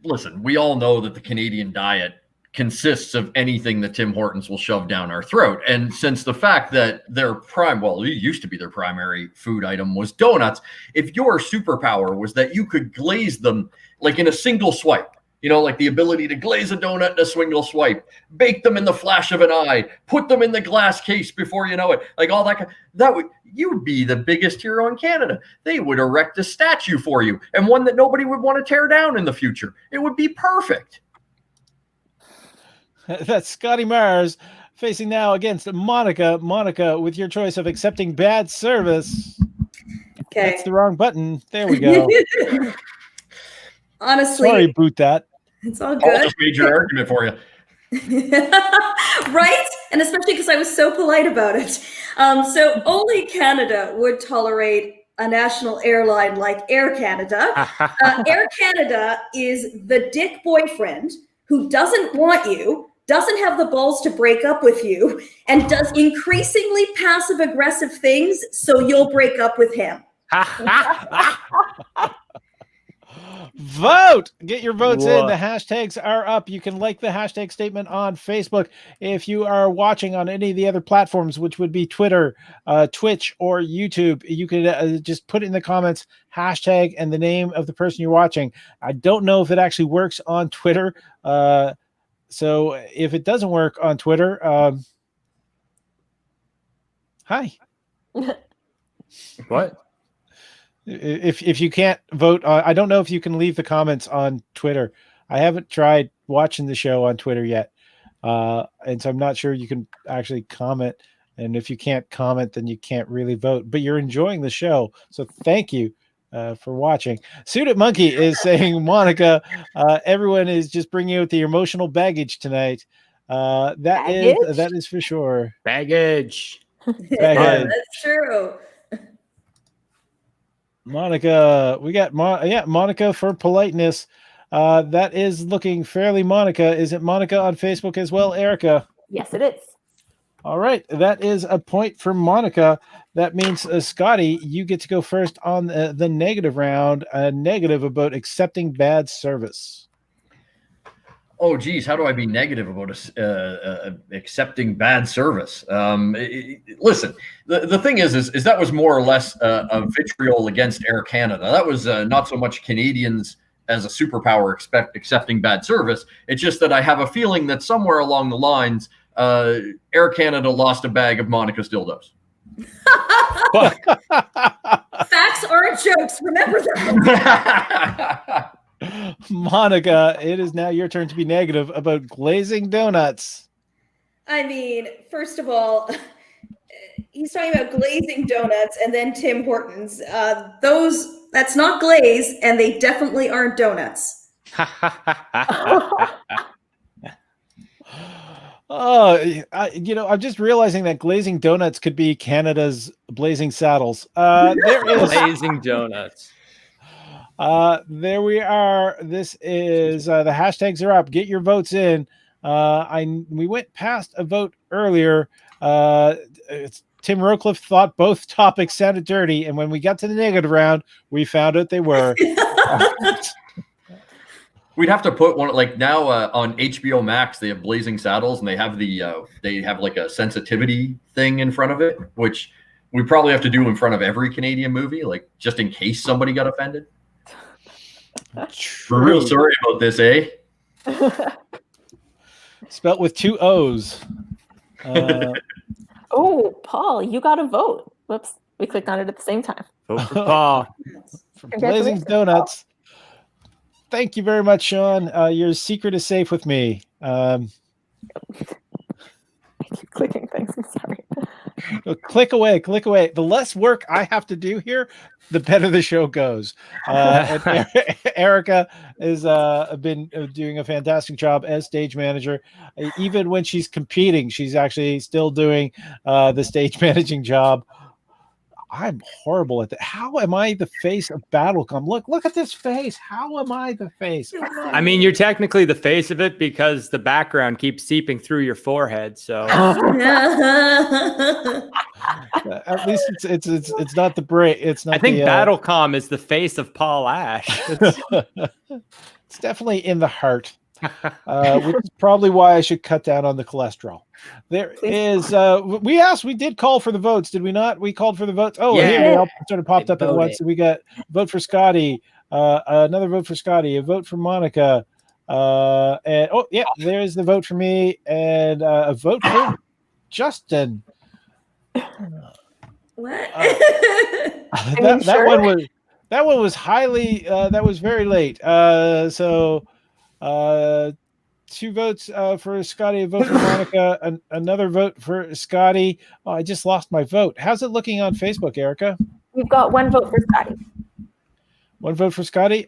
listen, we all know that the Canadian diet consists of anything that Tim Hortons will shove down our throat. And since the fact that it used to be their primary food item was donuts, if your superpower was that you could glaze them like in a single swipe, like the ability to glaze a donut in a single swipe, bake them in the flash of an eye, put them in the glass case before you know it, like all that, you would be the biggest hero in Canada. They would erect a statue for you, and one that nobody would want to tear down in the future. It would be perfect. That's Scotty Mars facing now against Monica. Monica, with your choice of accepting bad service. Okay. That's the wrong button. There we go. Honestly, sorry, boot that. It's all good. I'll just made your argument for you. Right? And especially because I was so polite about it. So only Canada would tolerate a national airline like Air Canada. Air Canada is the dick boyfriend who doesn't want you, doesn't have the balls to break up with you, and does increasingly passive-aggressive things so you'll break up with him. Vote! Get your votes in. The hashtags are up. You can like the hashtag statement on Facebook. If you are watching on any of the other platforms, which would be Twitter, Twitch, or YouTube, you can just put in the comments hashtag and the name of the person you're watching. I don't know if it actually works on Twitter. So if it doesn't work on Twitter, hi. What? If you can't vote, I don't know if you can leave the comments on Twitter. I haven't tried watching the show on Twitter yet, and so I'm not sure you can actually comment. And if you can't comment, then you can't really vote. But you're enjoying the show, so thank you for watching. Suited Monkey is saying, Monica, everyone is just bringing out the emotional baggage tonight. That is for sure. Baggage. That's true. Monica, we got Monica for politeness. That is looking fairly Monica. Is it Monica on Facebook as well, Erica? Yes, it is. All right, that is a point for Monica. That means Scotty, you get to go first on the negative round. Negative about accepting bad service. Oh, geez, how do I be negative about accepting bad service? Listen, the thing is that was more or less a vitriol against Air Canada. That was not so much Canadians as a superpower accepting bad service. It's just that I have a feeling that somewhere along the lines, Air Canada lost a bag of Monica's dildos. Facts aren't jokes. Remember that. Monica, it is now your turn to be negative about glazing donuts. I mean, first of all, he's talking about glazing donuts and then Tim Hortons. That's not glaze, and they definitely aren't donuts. I'm just realizing that glazing donuts could be Canada's blazing saddles. There is Blazing donuts. There we are. This is the hashtags are up. Get your votes in. We went past a vote earlier. Tim Rowcliffe thought both topics sounded dirty, and when we got to the negative round, we found out they were. We'd have to put one like now on HBO Max. They have Blazing Saddles, and they have like a sensitivity thing in front of it, which we probably have to do in front of every Canadian movie, like just in case somebody got offended. We're real sorry about this, eh? Spelt with 2 O's. Oh, Paul, you got a vote. Whoops, we clicked on it at the same time. Vote for Paul. For Blazing Donuts. Thank you very much, Sean. Your secret is safe with me. I keep clicking things. I'm sorry. Click away. The less work I have to do here, the better the show goes. And Erica has been doing a fantastic job as stage manager. Even when she's competing, she's actually still doing the stage managing job. I'm horrible at that. How am I the face of BattleCOM? Look at this face. How am I the face? I mean, you're technically the face of it because the background keeps seeping through your forehead. So at least it's not the brain. It's not. I think BattleCOM is the face of Paul Ash. It's definitely in the heart. Which is probably why I should cut down on the cholesterol. There is we did call for the votes, did we not? We called for the votes. Oh, yeah. Here they all sort of popped up at once. So we got a vote for Scotty, another vote for Scotty, a vote for Monica, and there's the vote for me, and a vote for Justin. What? That one was highly that was very late. So 2 votes for Scotty, a vote for Monica, another vote for Scotty. Oh, I just lost my vote. How's it looking on Facebook, Erica? We've got 1 vote for Scotty. 1 vote for Scotty.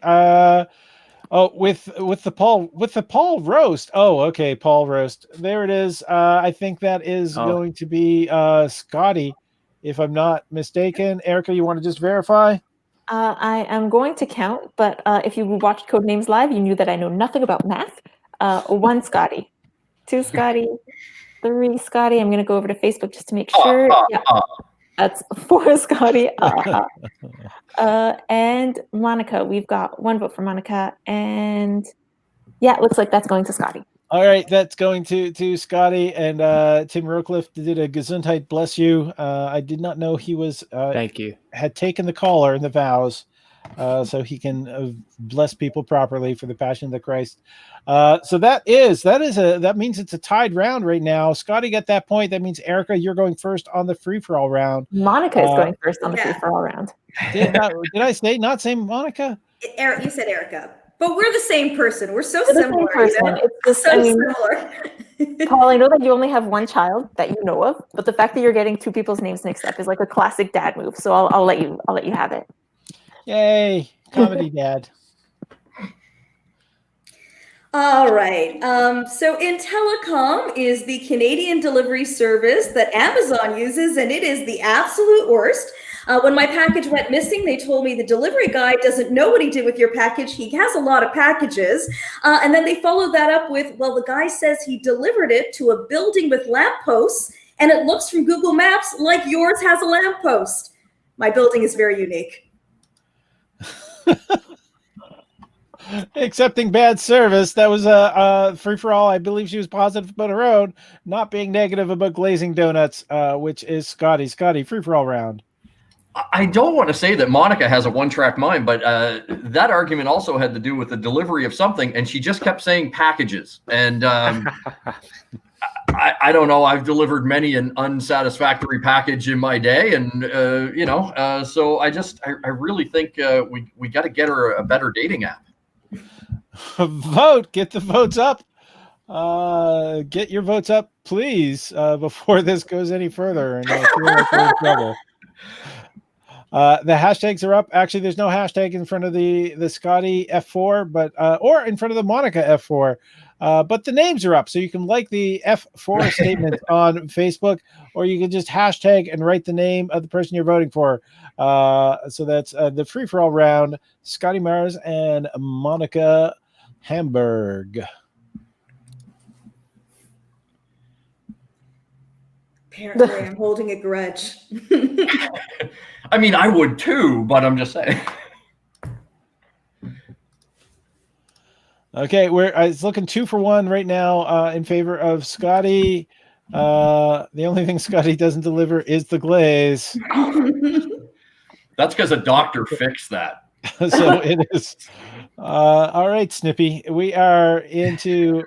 With the Paul roast. Oh, okay, Paul roast. There it is. I think that is going to be Scotty, if I'm not mistaken. Erica, you want to just verify? I am going to count, but if you watched Codenames Live, you knew that I know nothing about math. 1 Scotty, 2 Scotty, 3 Scotty. I'm going to go over to Facebook just to make sure. That's 4 Scotty. And Monica, we've got 1 vote for Monica. And it looks like that's going to Scotty. All right, that's going to Scotty, and Tim Rowcliffe did a Gesundheit, bless you. I did not know he was thank you. Had taken the collar and the vows, so he can bless people properly for the Passion of the Christ. So that means it's a tied round right now. Scotty got that point. That means Erica, you're going first on the free for all round. Monica is going first on the free for all round. Did I say Monica? You said Erica. But we're the same person. We're so similar. It's just similar. Paul, I know that you only have 1 child that you know of, but the fact that you're getting 2 people's names mixed up is like a classic dad move. So I'll let you have it. Yay, comedy dad. All right. So IntelliCom is the Canadian delivery service that Amazon uses, and it is the absolute worst. When my package went missing, they told me the delivery guy doesn't know what he did with your package. He has a lot of packages. And then they followed that up with, well, the guy says he delivered it to a building with lampposts, and it looks from Google Maps like yours has a lamppost. My building is very unique. Accepting bad service. That was a free for all. I believe she was positive about her own, not being negative about glazing donuts, which is Scotty. Scotty, free for all round. I don't want to say that Monica has a one-track mind, but that argument also had to do with the delivery of something, and she just kept saying packages. And I don't know. I've delivered many an unsatisfactory package in my day, and so I really think we got to get her a better dating app. Vote. Get the votes up. Get your votes up, please, before this goes any further. And I feel like we're in trouble. The hashtags are up. Actually, there's no hashtag in front of the Scotty F4, but or in front of the Monica F4. But the names are up, so you can like the F4 statement on Facebook, or you can just hashtag and write the name of the person you're voting for. So that's the free for all round: Scotty Mars and Monica Hamburg. Apparently, I'm holding a grudge. I mean, I would too, but I'm just saying. Okay, it's looking 2-for-1 right now in favor of Scotty. The only thing Scotty doesn't deliver is the glaze. That's because a doctor fixed that. So it is. All right, Snippy. We are into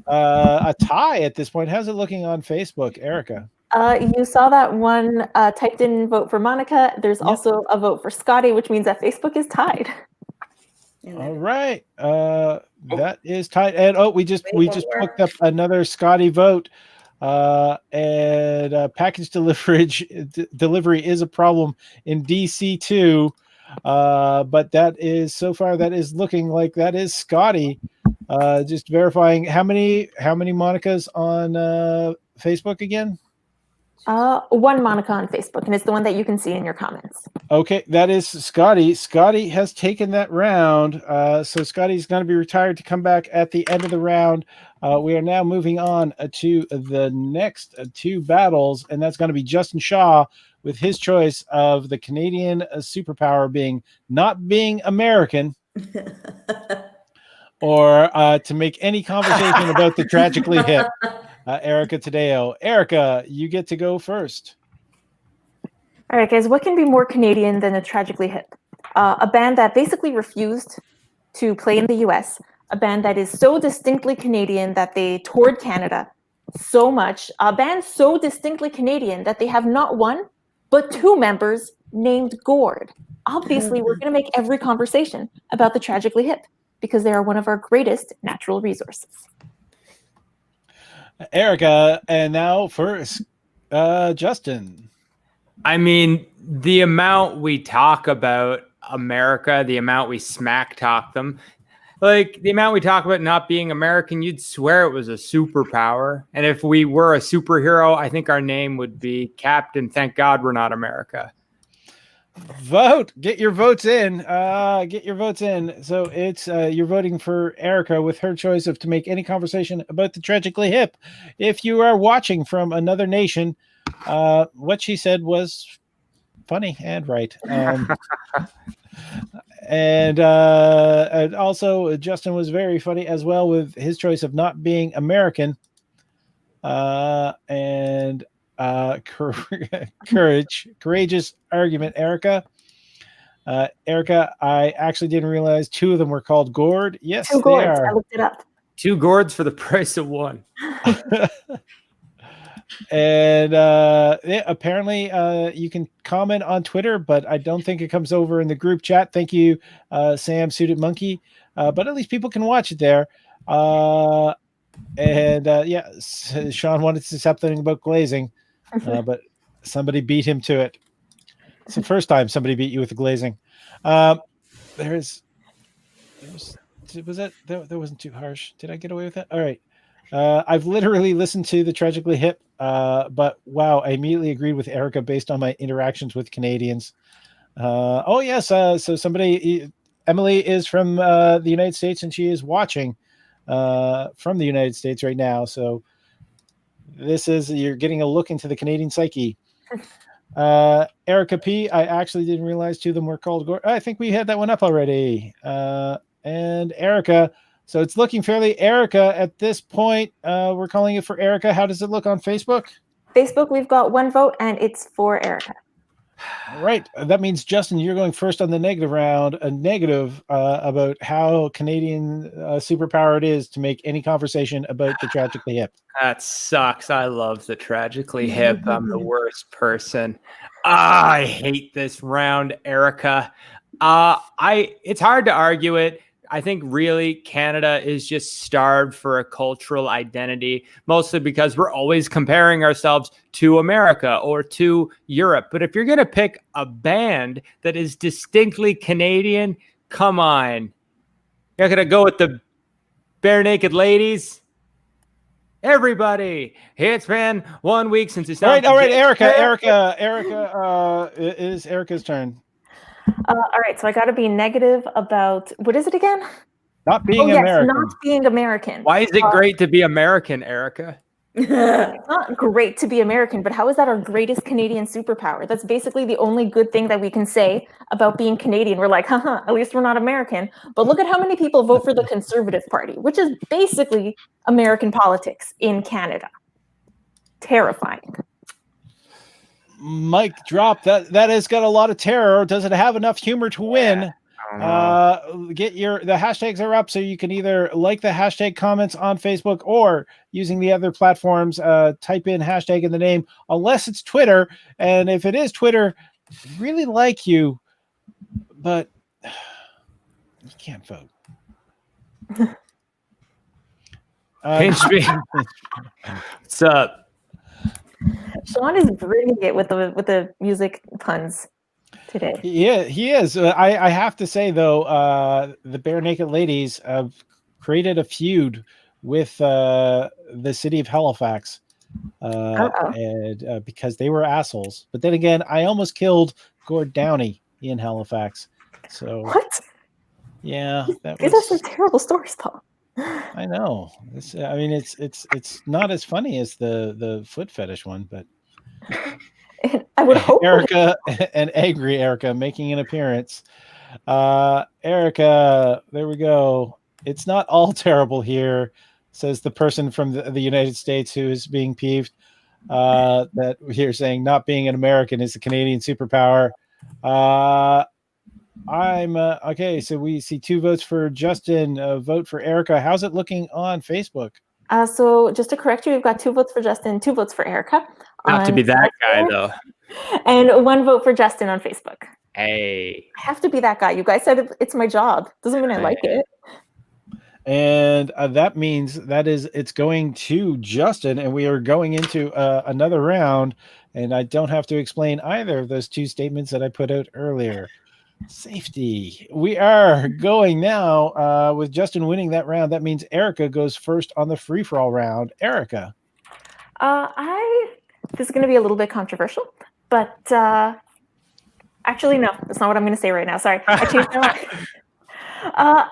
a tie at this point. How's it looking on Facebook, Erica? You saw that one typed in vote for Monica. There's also a vote for Scotty, which means that Facebook is tied. All right. That is tied. And we just picked up another Scotty vote. And package delivery is a problem in DC too. But that is so far that is looking like that is Scotty. Just verifying how many Monicas on Facebook again? One Monica on Facebook, and it's the one that you can see in your comments. Okay, that is Scotty. Scotty has taken that round. So Scotty's going to be retired to come back at the end of the round. We are now moving on to the next two battles, and that's going to be Justin Shaw with his choice of the Canadian superpower being not being American. Or to make any conversation about the tragically hip, Erica Taddeo. Erica, you get to go first. All right, guys, what can be more Canadian than a tragically hip? A band that basically refused to play in the US, a band that is so distinctly Canadian that they toured Canada so much, a band so distinctly Canadian that they have not one, but two members named Gord. Obviously, we're going to make every conversation about the tragically hip, because they are one of our greatest natural resources. Erica, and now for Justin. I mean, the amount we talk about America, the amount we smack talk them, like the amount we talk about not being American, you'd swear it was a superpower. And if we were a superhero, I think our name would be Captain Thank God We're Not America. Vote. Get your votes in. Get your votes in. So it's you're voting for Erica with her choice of to make any conversation about the tragically hip. If you are watching from another nation, what she said was funny and right. And also Justin was very funny as well with his choice of not being American. Courageous argument, Erica. Erica, I actually didn't realize two of them were called Gord. Yes, two Gords. I looked it up. 2 gourds for the price of one. And apparently you can comment on Twitter, but I don't think it comes over in the group chat. Thank you, Sam Suited Monkey. But at least people can watch it there. Sean wanted to say something about glazing. But somebody beat him to it. It's the first time somebody beat you with the glazing. That wasn't too harsh. Did I get away with that? All right. I've literally listened to the Tragically Hip, but wow, I immediately agreed with Erica based on my interactions with Canadians. So Emily is from the United States, and she is watching from the United States right now. So you're getting a look into the Canadian psyche. Erica P, I actually didn't realize two of them were called Gord. I think we had that one up already. and Erica. So it's looking fairly Erica at this point. We're calling it for Erica. How does it look on Facebook? Facebook, we've got 1 vote, and it's for Erica. All right. That means, Justin, you're going first on the negative round. A negative about how Canadian superpower it is to make any conversation about the Tragically Hip. That sucks. I love the Tragically Hip. I'm the worst person. I hate this round, Erica. It's hard to argue it. I think really Canada is just starved for a cultural identity, mostly because we're always comparing ourselves to America or to Europe. But if you're going to pick a band that is distinctly Canadian, come on. You're going to go with the Bare Naked Ladies? Everybody, it's been 1 week since it's all right, Erica, it is Erica's turn. All right, so I got to be negative about, what is it again? Not being American. Not being American. Why is it great to be American, Erica? It's not great to be American, but how is that our greatest Canadian superpower? That's basically the only good thing that we can say about being Canadian. We're like, at least we're not American. But look at how many people vote for the Conservative Party, which is basically American politics in Canada. Terrifying. Mic drop. That has got a lot of terror. Does it have enough humor to win? Get the hashtags are up, so you can either like the hashtag comments on Facebook or using the other platforms, type in hashtag in the name, unless it's Twitter. And if it is Twitter, I really like you, but you can't vote. What's up? Sean is bringing it with the music puns today. Yeah, he is. I have to say, though, the Bare Naked Ladies have created a feud with the city of Halifax, and because they were assholes. But then again, I almost killed Gord Downey in Halifax. So what? Yeah, These are some terrible stories, Paul. I know. It's not as funny as the foot fetish one, but I would hope. Erica and angry Erica making an appearance. Erica, there we go. It's not all terrible here, says the person from the United States who is being peeved. That here saying not being an American is a Canadian superpower. I'm okay. So we see 2 votes for Justin, a vote for Erica. How's it looking on Facebook? So just to correct you, we've got 2 votes for Justin, 2 votes for Erica. Not to be that guy, though. And 1 vote for Justin on Facebook. Hey. I have to be that guy. You guys said it's my job. Doesn't mean I like it. And that means it's going to Justin, and we are going into another round. And I don't have to explain either of those 2 statements that I put out earlier. Safety. We are going now with Justin winning that round. That means Erica goes first on the free-for-all round. Erica. This is going to be a little bit controversial, but actually, no, that's not what I'm going to say right now. Sorry, I changed my mind. I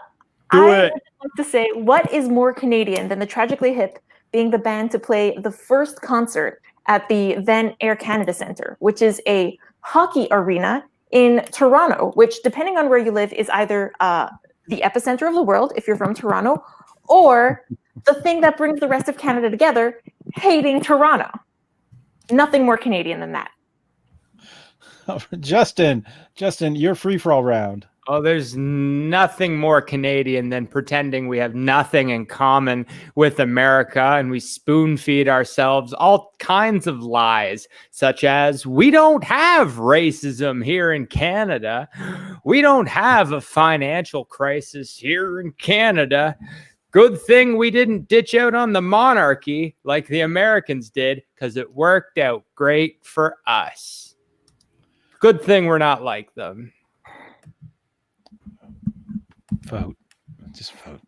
would like to say, what is more Canadian than the Tragically Hip being the band to play the first concert at the then Air Canada Centre, which is a hockey arena in Toronto, which, depending on where you live, is either the epicenter of the world, if you're from Toronto, or the thing that brings the rest of Canada together, hating Toronto. Nothing more Canadian than that. Justin, your free-for-all round. Oh, there's nothing more Canadian than pretending we have nothing in common with America, and we spoon feed ourselves all kinds of lies, such as we don't have racism here in Canada. We don't have a financial crisis here in Canada. Good thing we didn't ditch out on the monarchy like the Americans did, because it worked out great for us. Good thing we're not like them. Vote. Just vote.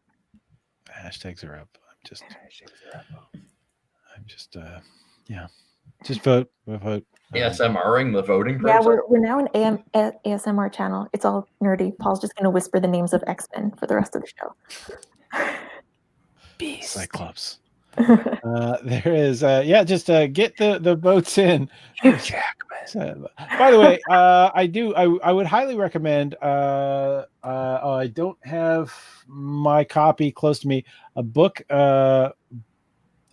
The hashtags are up. Just vote. Vote. ASMRing the voting Yeah, process. we're now an ASMR channel. It's all nerdy. Paul's just going to whisper the names of X-Men for the rest of the show. Cyclops. There is, just get the votes in. By the way, I would highly recommend. I don't have my copy close to me. A book.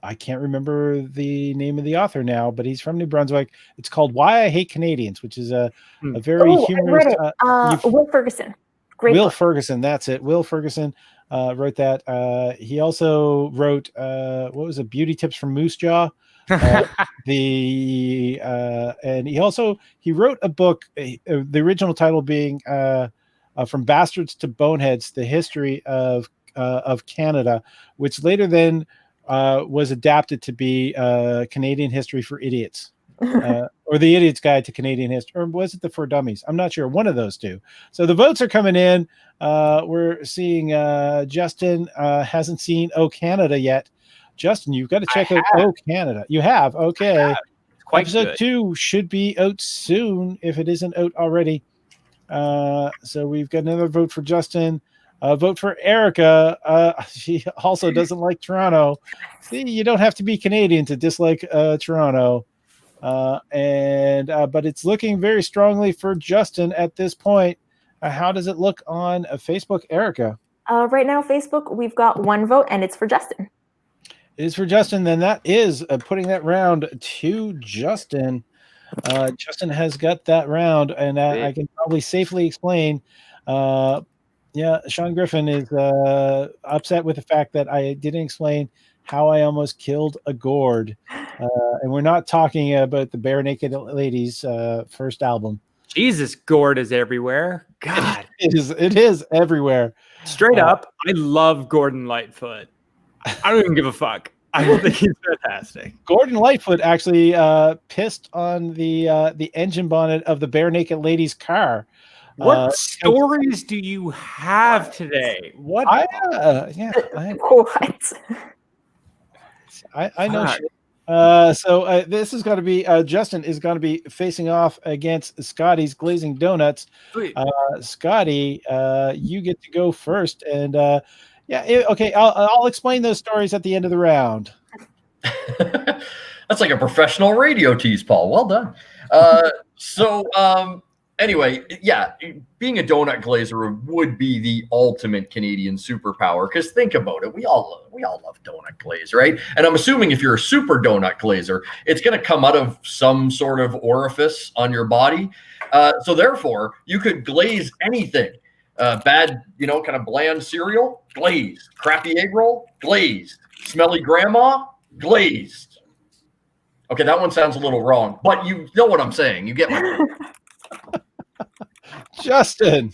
I can't remember the name of the author now, but he's from New Brunswick. It's called "Why I Hate Canadians," which is a very humorous. Will Ferguson. Great Will book. Ferguson, that's it. Will Ferguson wrote that. He also wrote what was it? Beauty Tips from Moose Jaw. And he wrote a book. The original title being "From Bastards to Boneheads: The History of Canada," which later then was adapted to be Canadian History for Idiots. Or the Idiot's Guide to Canadian History, or was it the For Dummies? I'm not sure. One of those two. So the votes are coming in. We're seeing Justin hasn't seen Oh Canada yet. Justin, you've got to check out Oh Canada. You have? Okay. Quite Episode good. 2 should be out soon if it isn't out already. So we've got another vote for Justin. Vote for Erica. She also doesn't like Toronto. See, you don't have to be Canadian to dislike Toronto. But it's looking very strongly for Justin at this point. How does it look on Facebook, Erica? Right now, Facebook, we've got 1 vote, and it's for Justin. It is for Justin. Then that is putting that round to Justin. Justin has got that round, and I can probably safely explain. Sean Griffin is upset with the fact that I didn't explain how I almost killed a gourd. And we're not talking about the Bare Naked Ladies first album. Jesus, gourd is everywhere. God. It is everywhere. Straight up, I love Gordon Lightfoot. I don't even give a fuck. I think he's fantastic. Gordon Lightfoot actually pissed on the engine bonnet of the Bare Naked Ladies car. What stories do you have today? What? I know shit. So this is going to be Justin is going to be facing off against Scotty's Glazing Donuts. Scotty, you get to go first, and okay. I'll explain those stories at the end of the round. That's like a professional radio tease, Paul. Well done. Anyway, yeah, being a donut glazer would be the ultimate Canadian superpower. Because think about it, we all love donut glaze, right? And I'm assuming if you're a super donut glazer, it's going to come out of some sort of orifice on your body. So therefore, you could glaze anything. Bad, kind of bland cereal, glazed. Crappy egg roll, glazed. Smelly grandma, glazed. Okay, that one sounds a little wrong, but you know what I'm saying. You get my point. Justin.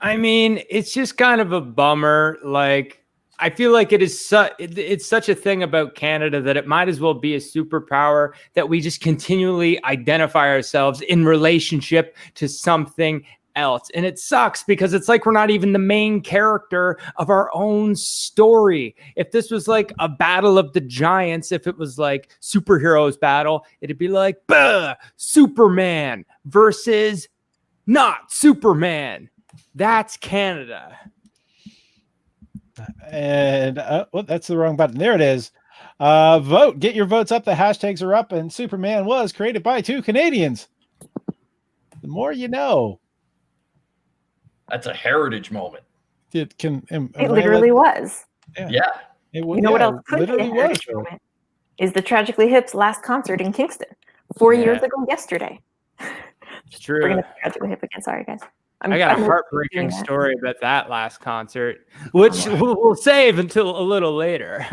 I mean, it's just kind of a bummer. Like, I feel like it's such a thing about Canada that it might as well be a superpower that we just continually identify ourselves in relationship to something else. And it sucks because it's like we're not even the main character of our own story. If this was like a battle of the giants, if it was like superheroes battle, it'd be like, Superman versus not Superman. That's Canada. And that's the wrong button. There it is. Vote. Get your votes up. The hashtags are up, and Superman was created by 2 Canadians. The more you know. That's a heritage moment. It literally was. Yeah. What else could be a heritage moment? Is the Tragically Hip's last concert in Kingston 4 years ago yesterday. It's true. We're going to Tragically Hip again. Sorry, guys. I got a heartbreaking story about that last concert, which we'll save until a little later.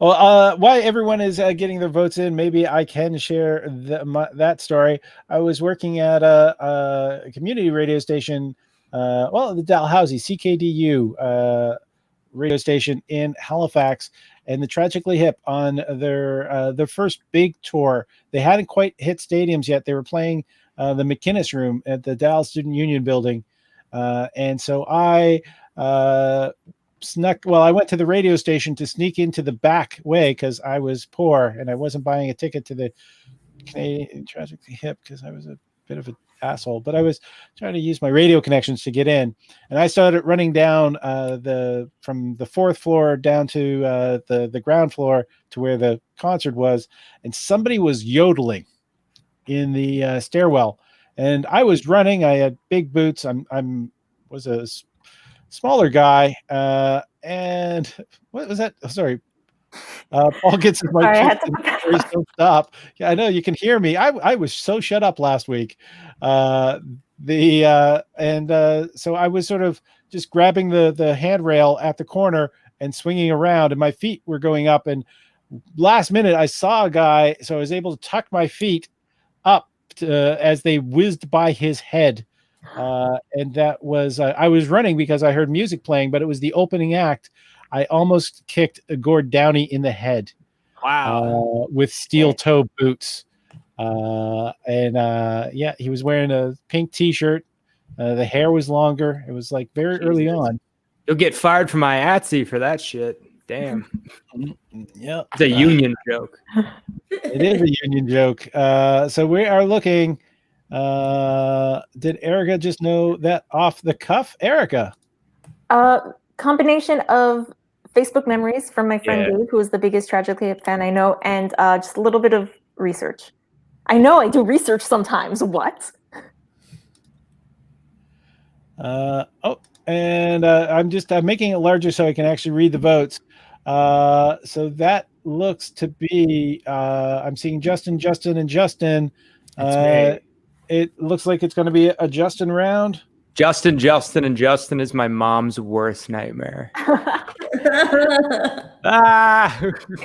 Well, while everyone is getting their votes in, maybe I can share that story. I was working at a community radio station, the Dalhousie CKDU radio station in Halifax, and the Tragically Hip on their first big tour. They hadn't quite hit stadiums yet. They were playing the McInnes Room at the Dallas Student Union building. And so I I went to the radio station to sneak into the back way because I was poor and I wasn't buying a ticket to the Canadian Tragically Hip because I was a bit of a asshole. But I was trying to use my radio connections to get in, and I started running down from the 4th floor down to the ground floor to where the concert was, and somebody was yodeling in the stairwell, and I was running. I had big boots. Was a smaller guy, and what was that? Oh, sorry. Paul gets his mic. Don't stop. Yeah, I know you can hear me. I was so shut up last week. So I was sort of just grabbing the handrail at the corner and swinging around, and my feet were going up. And last minute, I saw a guy, so I was able to tuck my feet up as they whizzed by his head. And that was I was running because I heard music playing, but it was the opening act. I almost kicked Gord Downey in the head. Wow. With steel toe boots. He was wearing a pink t-shirt. The hair was longer. It was like very early on. You'll get fired from my Etsy for that shit. Damn. Yeah. It's a union joke. It is a union joke. So we are looking. Did Erica just know that off the cuff? Erica. Combination of Facebook memories from my friend Dave, who is the biggest Tragically Hip fan I know, and just a little bit of research. I know I do research sometimes. What? I'm making it larger so I can actually read the votes. So that looks to be I'm seeing Justin, and Justin. It looks like it's going to be a Justin round. Justin is my mom's worst nightmare.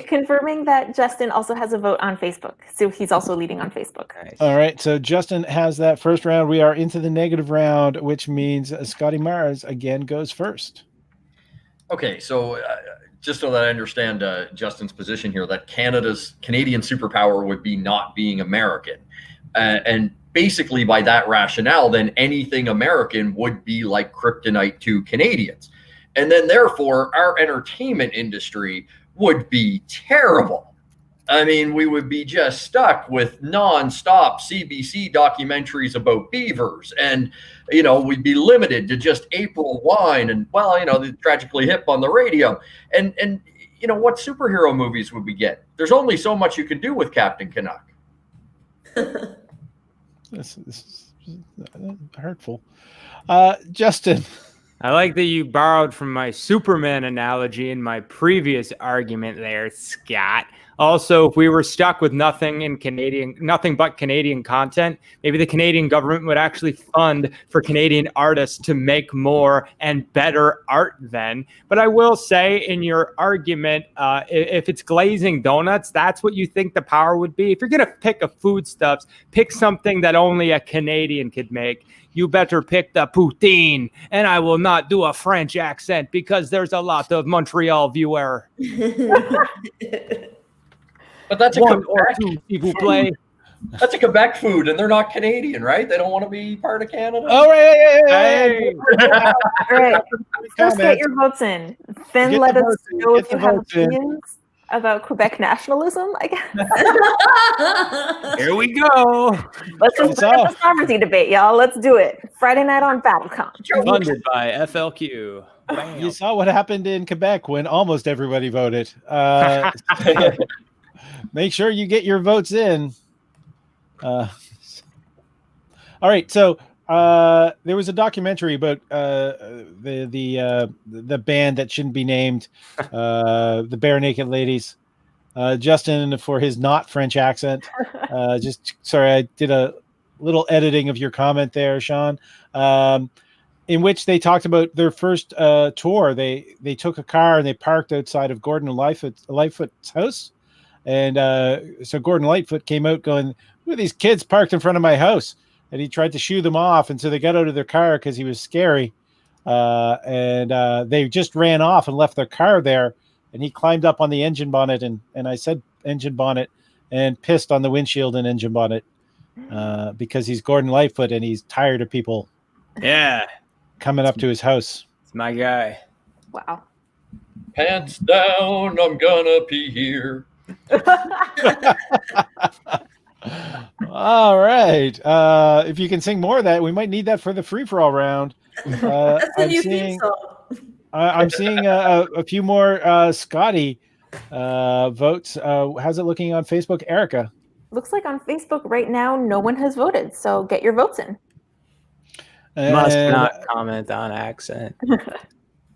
Confirming that Justin also has a vote on Facebook. So he's also leading on Facebook. Nice. All right. So Justin has that first round. We are into the negative round, which means Scotty Mars again goes first. Okay. So just so that I understand Justin's position here, that Canadian superpower would be not being American. And basically by that rationale, then anything American would be like kryptonite to Canadians. And then therefore our entertainment industry would be terrible. I mean, we would be just stuck with nonstop CBC documentaries about beavers, and, we'd be limited to just April wine and, the Tragically Hip on the radio. And what superhero movies would we get? There's only so much you can do with Captain Canuck. This is hurtful. Justin. I like that you borrowed from my Superman analogy in my previous argument there, Scott. Also, if we were stuck with nothing but Canadian content, maybe the Canadian government would actually fund for Canadian artists to make more and better art then. But I will say in your argument, if it's glazing donuts, that's what you think the power would be. If you're going to pick a foodstuffs, pick something that only a Canadian could make. You better pick the poutine, and I will not do a French accent because there's a lot of Montreal viewer. But that's One or two people play. That's a Quebec food, and they're not Canadian, right? They don't want to be part of Canada. Oh, right. Hey. All right. First, get your votes in. Then let us know if you have opinions about Quebec nationalism, I guess. Here we go. Let's just bring up the sovereignty debate, y'all. Let's do it. Friday night on BattleCOM. Funded by FLQ. Bam. You saw what happened in Quebec when almost everybody voted. Make sure you get your votes in. All right, so there was a documentary about the band that shouldn't be named, the Bare Naked Ladies. Justin, for his not French accent, sorry, I did a little editing of your comment there, Sean, in which they talked about their first tour. They took a car and they parked outside of Gordon Lightfoot's house. And so Gordon Lightfoot came out going, "Look at these kids parked in front of my house." And he tried to shoo them off. And so they got out of their car because he was scary. And they just ran off and left their car there. And he climbed up on the engine bonnet. And I said engine bonnet and pissed on the windshield and engine bonnet because he's Gordon Lightfoot and he's tired of people coming up to his house. It's my guy. Wow. Pants down, I'm gonna pee here. All right. If you can sing more of that, we might need that for the free-for-all round. That's the I'm new seeing, theme song. I'm seeing a few more Scotty votes. How's it looking on Facebook, Erica? Looks like on Facebook right now, no one has voted. So get your votes in. Must And not comment on accent.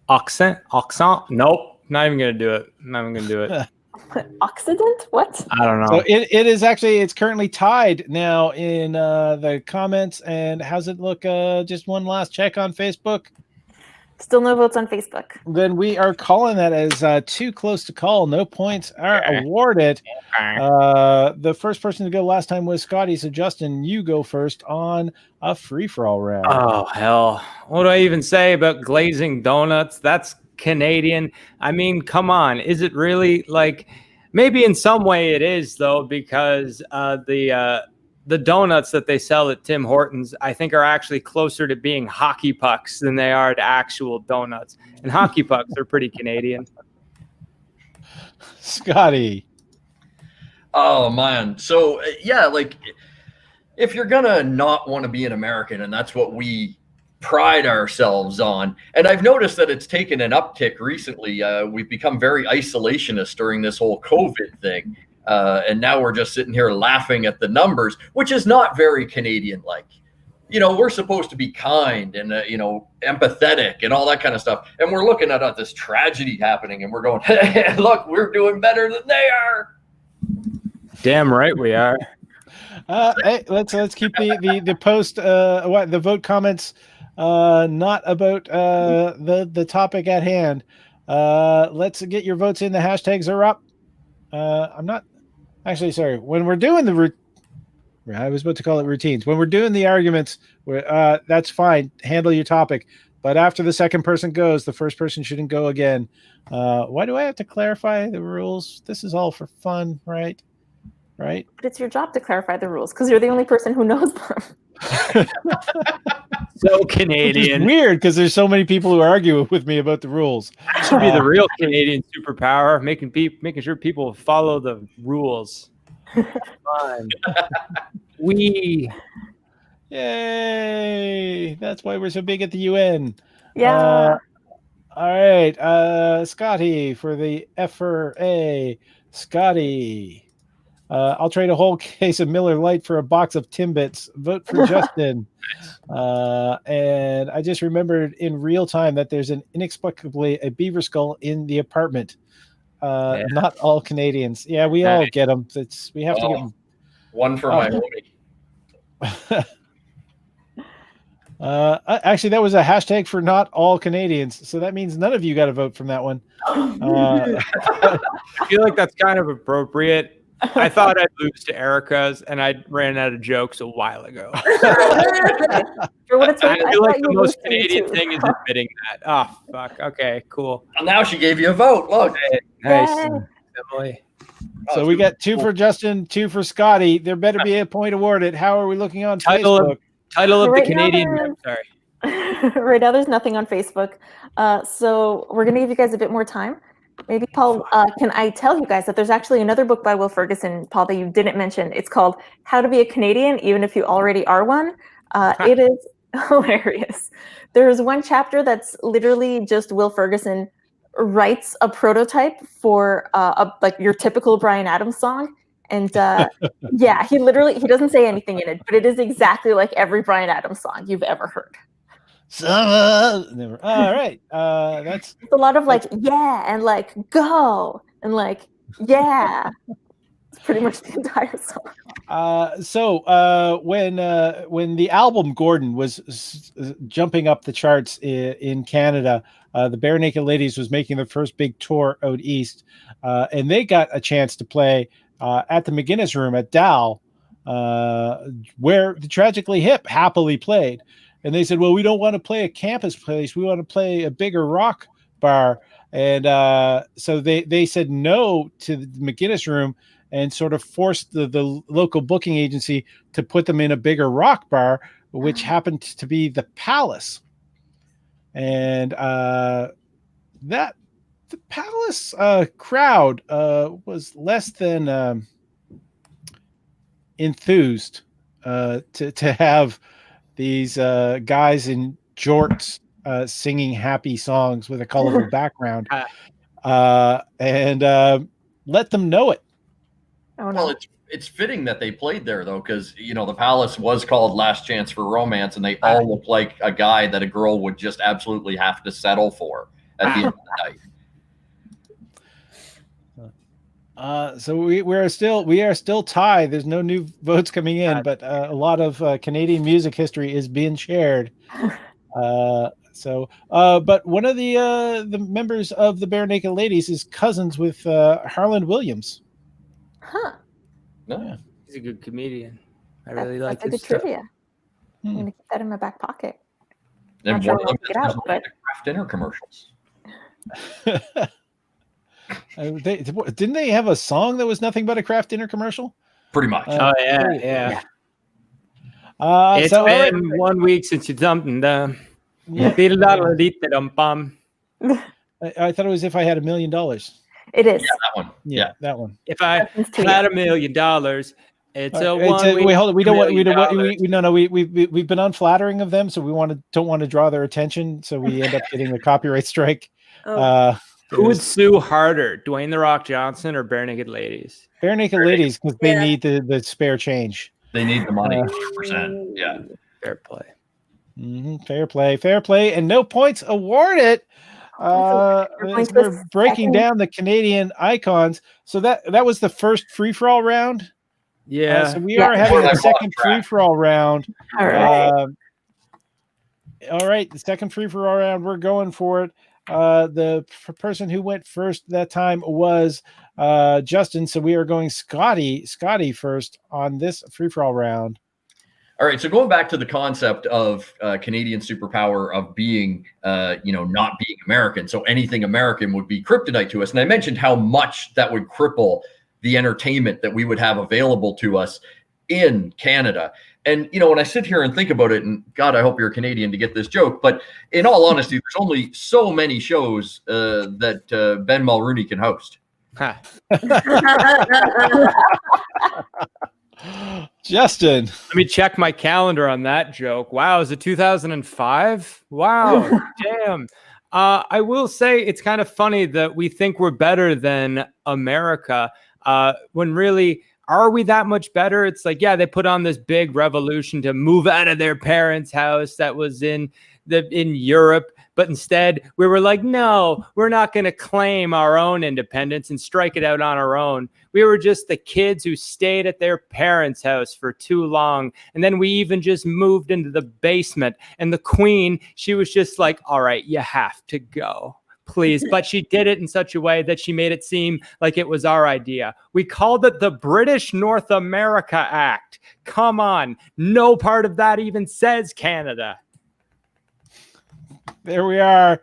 Accent? Nope. Not even gonna do it. Not even gonna do it. Occident? What? I don't know. so it is actually, it's currently tied now in the comments. And how's it look? Just one last check on Facebook. Still no votes on Facebook. Then we are calling that as too close to call. No points are awarded. The first person to go last time was Scotty. So Justin, you go first on a free-for-all round. Oh hell! What do I even say about glazing donuts? That's Canadian. I mean, come on. Is it really like? Maybe in some way it is though, because the donuts that they sell at Tim Hortons, I think, are actually closer to being hockey pucks than they are to actual donuts. And hockey pucks are pretty Canadian. Scotty. Oh man. So yeah, like if you're gonna not want to be an American, and that's what we pride ourselves on, and I've noticed that it's taken an uptick recently. We've become very isolationist during this whole COVID thing. And now we're just sitting here laughing at the numbers, which is not very Canadian-like. You know, we're supposed to be kind and, empathetic and all that kind of stuff. And we're looking at this tragedy happening and we're going, hey, look, we're doing better than they are. Damn right we are. Hey, let's keep the post, the vote comments, not about the topic at hand. Let's get your votes in. The hashtags are up. I'm not actually sorry. When we're doing I was about to call it routines. When we're doing the arguments, that's fine. Handle your topic. But after the second person goes, the first person shouldn't go again. Why do I have to clarify the rules? This is all for fun, right? Right? But it's your job to clarify the rules because you're the only person who knows them. So Canadian. It's weird because there's so many people who argue with me about the rules. That should be the real Canadian superpower, making sure people follow the rules. Fun. Yay! That's why we're so big at the UN. Yeah. All right, Scotty for the FRA. Scotty. I'll trade a whole case of Miller Lite for a box of Timbits. Vote for Justin. And I just remembered in real time that there's inexplicably a beaver skull in the apartment. Not all Canadians. Yeah, we all get them. We have to get them. One for my homie. Actually, that was a hashtag for not all Canadians. So that means none of you got a vote from that one. I feel like that's kind of appropriate. I thought I'd lose to Erica's, and I ran out of jokes a while ago. For what it's worth, I feel like the most Canadian thing is admitting that. Oh, fuck. Okay, cool. Well, now she gave you a vote. Look. Nice. Yay. Emily. So we got 2 for Justin, 2 for Scotty. There better be a point awarded. How are we looking on Facebook? Title of Right the now Canadian. Sorry. Right now, there's nothing on Facebook. So we're going to give you guys a bit more time. Maybe, Paul, can I tell you guys that there's actually another book by Will Ferguson, Paul, that you didn't mention. It's called How to Be a Canadian, Even If You Already Are One. It is hilarious. There's one chapter that's literally just Will Ferguson writes a prototype for like your typical Bryan Adams song. And yeah, he doesn't say anything in it, but it is exactly like every Bryan Adams song you've ever heard. All right. That's a lot of like, yeah, and like, go, and like, yeah. It's pretty much the entire song. So when the album Gordon was jumping up the charts in Canada, the Bare Naked Ladies was making their first big tour out east, and they got a chance to play at the McGuinness Room at Dow, where the Tragically Hip happily played. And they said, well, we don't want to play a campus place. We want to play a bigger rock bar. And so they said no to the McGuinness Room and sort of forced the local booking agency to put them in a bigger rock bar, which happened to be the Palace. And the Palace crowd was less than enthused to have these guys in jorts singing happy songs with a colorful background, and let them know it. Oh, no. Well, it's fitting that they played there, though, because, the palace was called Last Chance for Romance, and they all look like a guy that a girl would just absolutely have to settle for at the end of the night. So we are still tied. There's no new votes coming in, but a lot of Canadian music history is being shared. But one of the members of the Bare Naked Ladies is cousins with Harlan Williams. Huh. No. He's a good comedian. I really like that's his a good stuff. trivia. I'm gonna keep that in my back pocket. And Not sure one of them I'll pick it out, is one of the Kraft dinner commercials. Didn't they have a song that was nothing but a Kraft dinner commercial? Pretty much. Oh yeah. It's So, been 1 week since you dumped and Yeah. I I thought it was If I Had $1 Million. It is. Yeah, that one. Yeah, that one. If I That's to had $1 million, it's a Wait, 1 week. wait, hold on. We don't want. We don't want. $1 We've been unflattering of them, so we don't want to draw their attention. So we end up getting a copyright strike. Oh. Who would sue harder, Dwayne the Rock Johnson or Bare Naked Ladies? Bare Naked Ladies, because they need the spare change. They need the money, 100%. Yeah. Fair play. Fair play, and no points awarded. As we're breaking down the Canadian icons. So that was the first free for all round. Yeah. So we are having the second free for all round. All right. All right, the second free for all round. We're going for it. The person who went first that time was Justin. So we are going Scotty first on this free for all round. All right, so going back to the concept of Canadian superpower of being, not being American. So anything American would be kryptonite to us. And I mentioned how much that would cripple the entertainment that we would have available to us in Canada. And, when I sit here and think about it, and God, I hope you're a Canadian to get this joke, but in all honesty, there's only so many shows that Ben Mulrooney can host. Huh. Justin. Let me check my calendar on that joke. Wow, is it 2005? Wow, damn. I will say it's kind of funny that we think we're better than America when really, are we that much better? It's like, yeah, they put on this big revolution to move out of their parents' house that was in Europe. But instead, we were like, no, we're not going to claim our own independence and strike it out on our own. We were just the kids who stayed at their parents' house for too long. And then we even just moved into the basement. And the queen, she was just like, all right, you have to go, please. But she did it in such a way that she made it seem like it was our idea. We called it the British North America Act. Come on. No part of that even says Canada. There we are.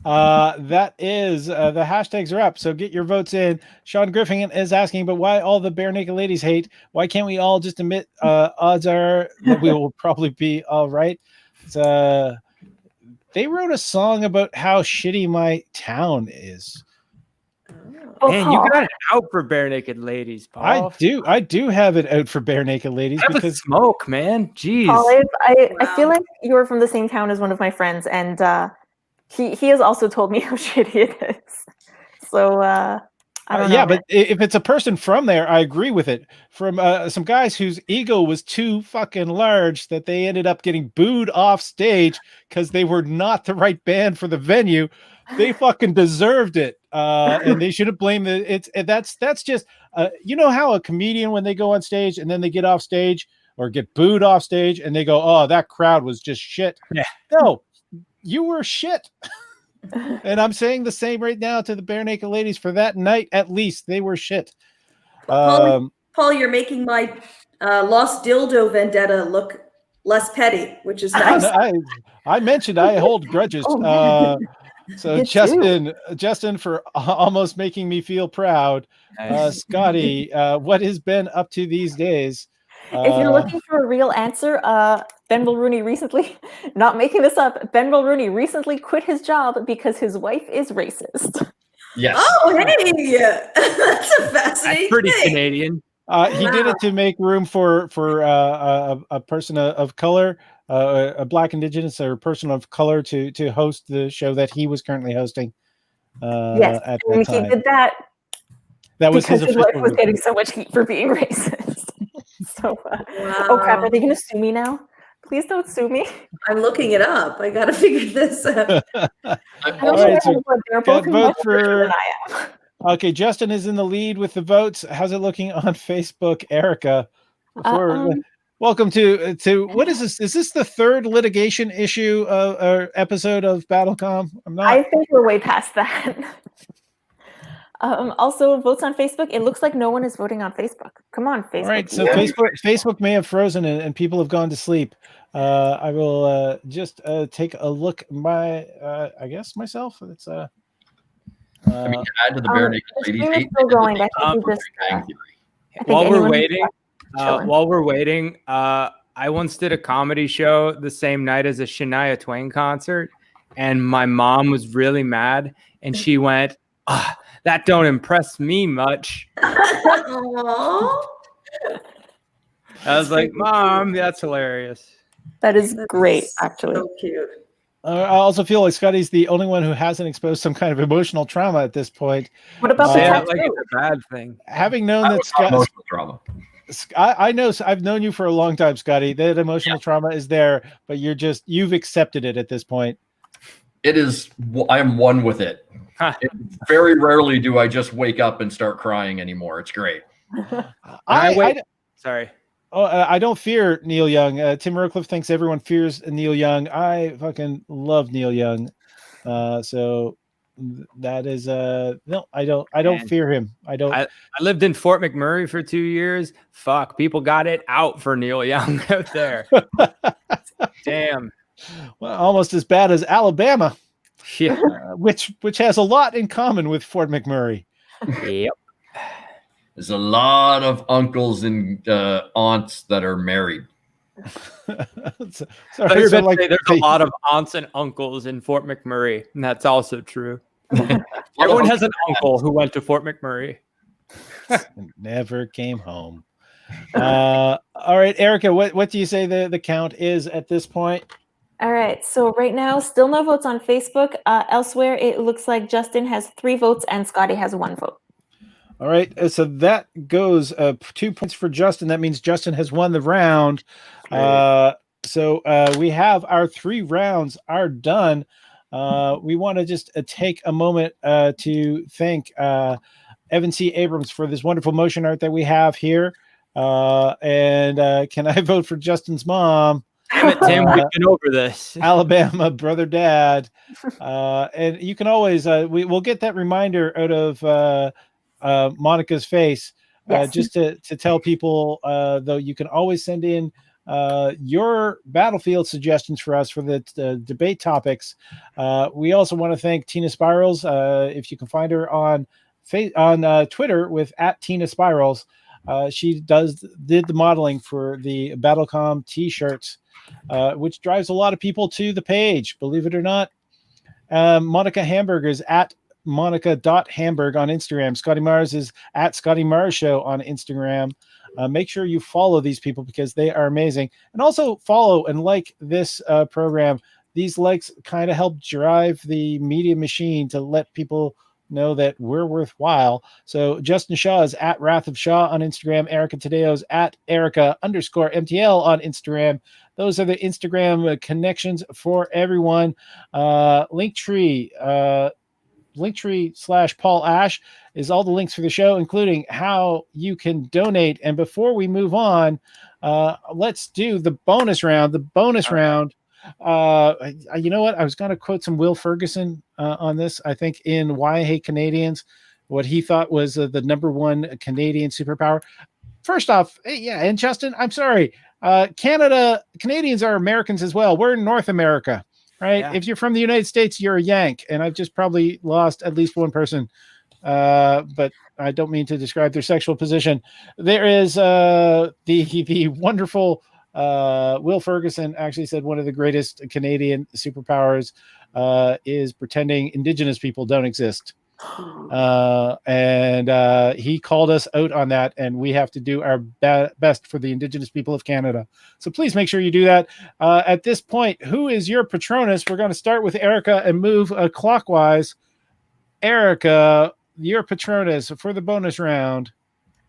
That is the hashtags are up. So get your votes in. Sean Griffin is asking, but why all the Bare Naked Ladies hate? Why can't we all just admit odds are that we will probably be all right? They wrote a song about how shitty my town is. Man, you got it out for Bare Naked Ladies, Paul. I do have it out for Bare Naked Ladies because smoke, man. Jeez. Paul, I feel like you're from the same town as one of my friends, and he has also told me how shitty it is. So I don't know. Yeah, but if it's a person from there, I agree with it. From some guys whose ego was too fucking large that they ended up getting booed off stage because they were not the right band for the venue. They fucking deserved it, and they shouldn't blame that's just you know how a comedian, when they go on stage and then they get off stage or get booed off stage and they go, oh, that crowd was just shit. Yeah. No, you were shit. And I'm saying the same right now to the Bare Naked Ladies. For that night, at least they were shit. Paul, you're making my lost dildo vendetta look less petty, which is nice. I mentioned I hold grudges. So Justin, for almost making me feel proud. Nice. Scotty, what has Ben up to these days? If you're looking for a real answer, Ben Mulrooney recently, not making this up, Ben Mulrooney recently quit his job because his wife is racist. Yes. Oh, hey, that's a fascinating That's pretty thing. Canadian. He did it to make room for a person of color, a Black, Indigenous, or person of color to host the show that he was currently hosting. Yes, At and that he time. did that That was because his his wife official was route. getting so much heat for being racist. So, Wow. oh crap! Are they going to sue me now? Please don't sue me. I'm looking it up. I got to figure this out. I don't All know right, so what they're got both vote much richer for- than I am. Okay, Justin is in the lead with the votes. How's it looking on Facebook, Erica? Welcome to what is this? Is this the third litigation issue or episode of BattleCOM? I think we're way past that. Also, votes on Facebook. It looks like no one is voting on Facebook. Come on, Facebook. All right, so Facebook may have frozen and people have gone to sleep. I will just take a look. I guess myself. It's I mean, to add to the bare naked the ladies stream is hate. still going. I think we just, While we're waiting, I once did a comedy show the same night as a Shania Twain concert, and my mom was really mad, and she went, that don't impress me much. I was like, Mom, that's hilarious. That is great, actually. So cute. I also feel like Scotty's the only one who hasn't exposed some kind of emotional trauma at this point. What about the tattoo? Like it's a bad thing. Having known that emotional trauma. I know I've known you for a long time, Scotty. That emotional trauma is there, but you've accepted it at this point. It is. I am one with it. Very rarely do I just wake up and start crying anymore. It's great. Sorry. I don't fear Neil Young. Tim Rockcliffe thinks everyone fears Neil Young. I fucking love Neil Young. So that is no, I don't fear him. I lived in Fort McMurray for 2 years. Fuck, people got it out for Neil Young out there. Damn. Well, almost as bad as Alabama. Yeah. Which has a lot in common with Fort McMurray. Yep. There's a lot of uncles and aunts that are married. There's a lot of aunts and uncles in Fort McMurray, and that's also true. Everyone has an uncle who went to Fort McMurray. Never came home. All right, Erica, what do you say the count is at this point? All right, so right now, still no votes on Facebook. Elsewhere, it looks like Justin has 3 votes and Scotty has 1 vote. All right, so that goes 2 points for Justin. That means Justin has won the round. So we have our 3 rounds are done. We want to just take a moment to thank Evan C. Abrams for this wonderful motion art that we have here. And can I vote for Justin's mom? Tim, we've been over this. Alabama, brother, dad. And you can always, we'll get that reminder out of Monica's face, just to tell people, though, you can always send in your battlefield suggestions for us for the debate topics. We also want to thank Tina Spirals. If you can find her on Twitter with @TinaSpirals. She did the modeling for the BattleCOM t-shirts, which drives a lot of people to the page, believe it or not. Monica Hamburg is @Monica.Hamburg on Instagram. Scotty Mars is @Scotty Mars Show on Instagram. Make sure you follow these people because they are amazing. And also follow and like this program. These likes kind of help drive the media machine to let people know that we're worthwhile. So Justin Shaw is @Wrath of Shaw on Instagram. Erica Taddeo is @Erica_MTL on Instagram. Those are the Instagram connections for everyone. Linktree /Paul Ash is all the links for the show, including how you can donate. And before we move on, let's do the bonus round. You know what? I was going to quote some Will Ferguson on this. I think in Why I Hate Canadians, what he thought was the #1 Canadian superpower. First off, yeah, and Justin, I'm sorry. Canadians are Americans as well. We're in North America, right? Yeah. If you're from the United States, you're a Yank, and I've just probably lost at least one person. But I don't mean to describe their sexual position. There is the wonderful Will Ferguson actually said one of the greatest Canadian superpowers is pretending Indigenous people don't exist. And he called us out on that, and we have to do our best for the Indigenous people of Canada. So please make sure you do that. At this point, who is your Patronus? We're going to start with Erica and move clockwise. Erica, your Patronus for the bonus round.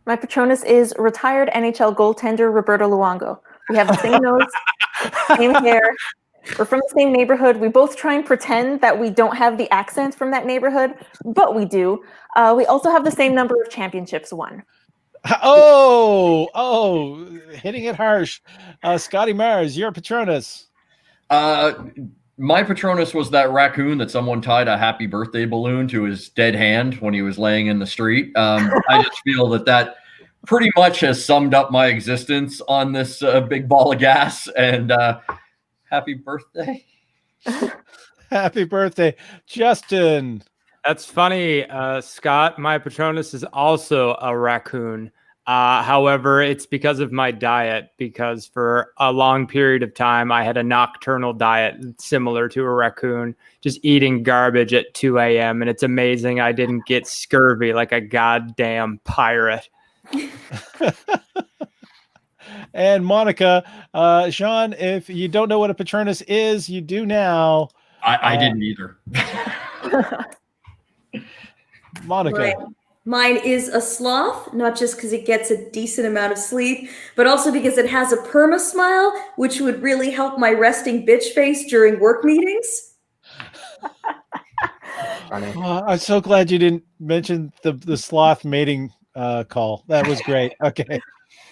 My Patronus is retired NHL goaltender Roberto Luongo. We have the same nose, same hair. We're from the same neighborhood. We both try and pretend that we don't have the accent from that neighborhood, but we do. We also have the same number of championships won. Oh, hitting it harsh. Scotty Mars, your Patronus. My Patronus was that raccoon that someone tied a happy birthday balloon to his dead hand when he was laying in the street. I just feel that pretty much has summed up my existence on this big ball of gas. And happy birthday. Happy birthday, Justin. That's funny, Scott. My Patronus is also a raccoon. However, it's because of my diet, because for a long period of time, I had a nocturnal diet similar to a raccoon, just eating garbage at 2 a.m. And it's amazing I didn't get scurvy like a goddamn pirate. And Monica, Sean, if you don't know what a Patronus is, you do now. I didn't either. Monica. Right. Mine is a sloth, not just because it gets a decent amount of sleep, but also because it has a perma smile, which would really help my resting bitch face during work meetings. I'm so glad you didn't mention the sloth mating call. That was great. Okay.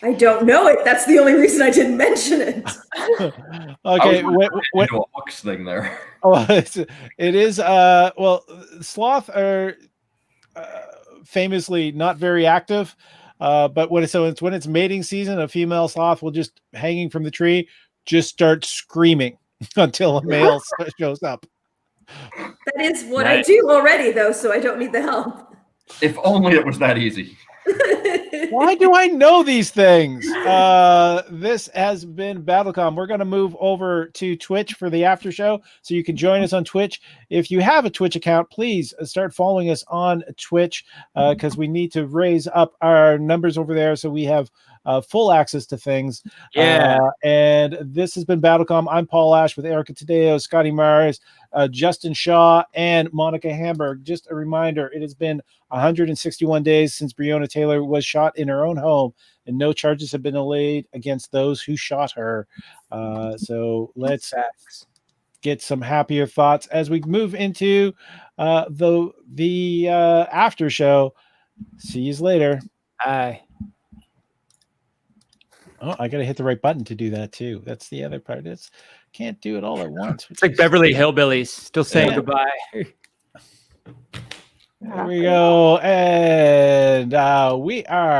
I don't know it. That's the only reason I didn't mention it. Okay. What a hooks thing there? Oh, it is. Well, sloth are famously not very active, but when it's mating season, a female sloth will just hanging from the tree just start screaming until a male shows up. That is what I do already, though, so I don't need the help. If only it was that easy. Why do I know these things? This has been BattleCOM. We're going to move over to Twitch for the after show, so you can join us on Twitch. If you have a Twitch account, please start following us on Twitch, because we need to raise up our numbers over there so we have full access to things. Yeah. And this has been BattleCOM. I'm Paul Ash with Erica Taddeo, Scotty Mars, Justin Shaw, and Monica Hamburg. Just a reminder, it has been 161 days since Breonna Taylor was shot in her own home, and no charges have been laid against those who shot her. So let's get some happier thoughts as we move into the after show. See you later. Bye. Oh, I got to hit the right button to do that too. That's the other part. Can't do it all at once. It's like Beverly Hillbillies still saying goodbye. There we go. And we are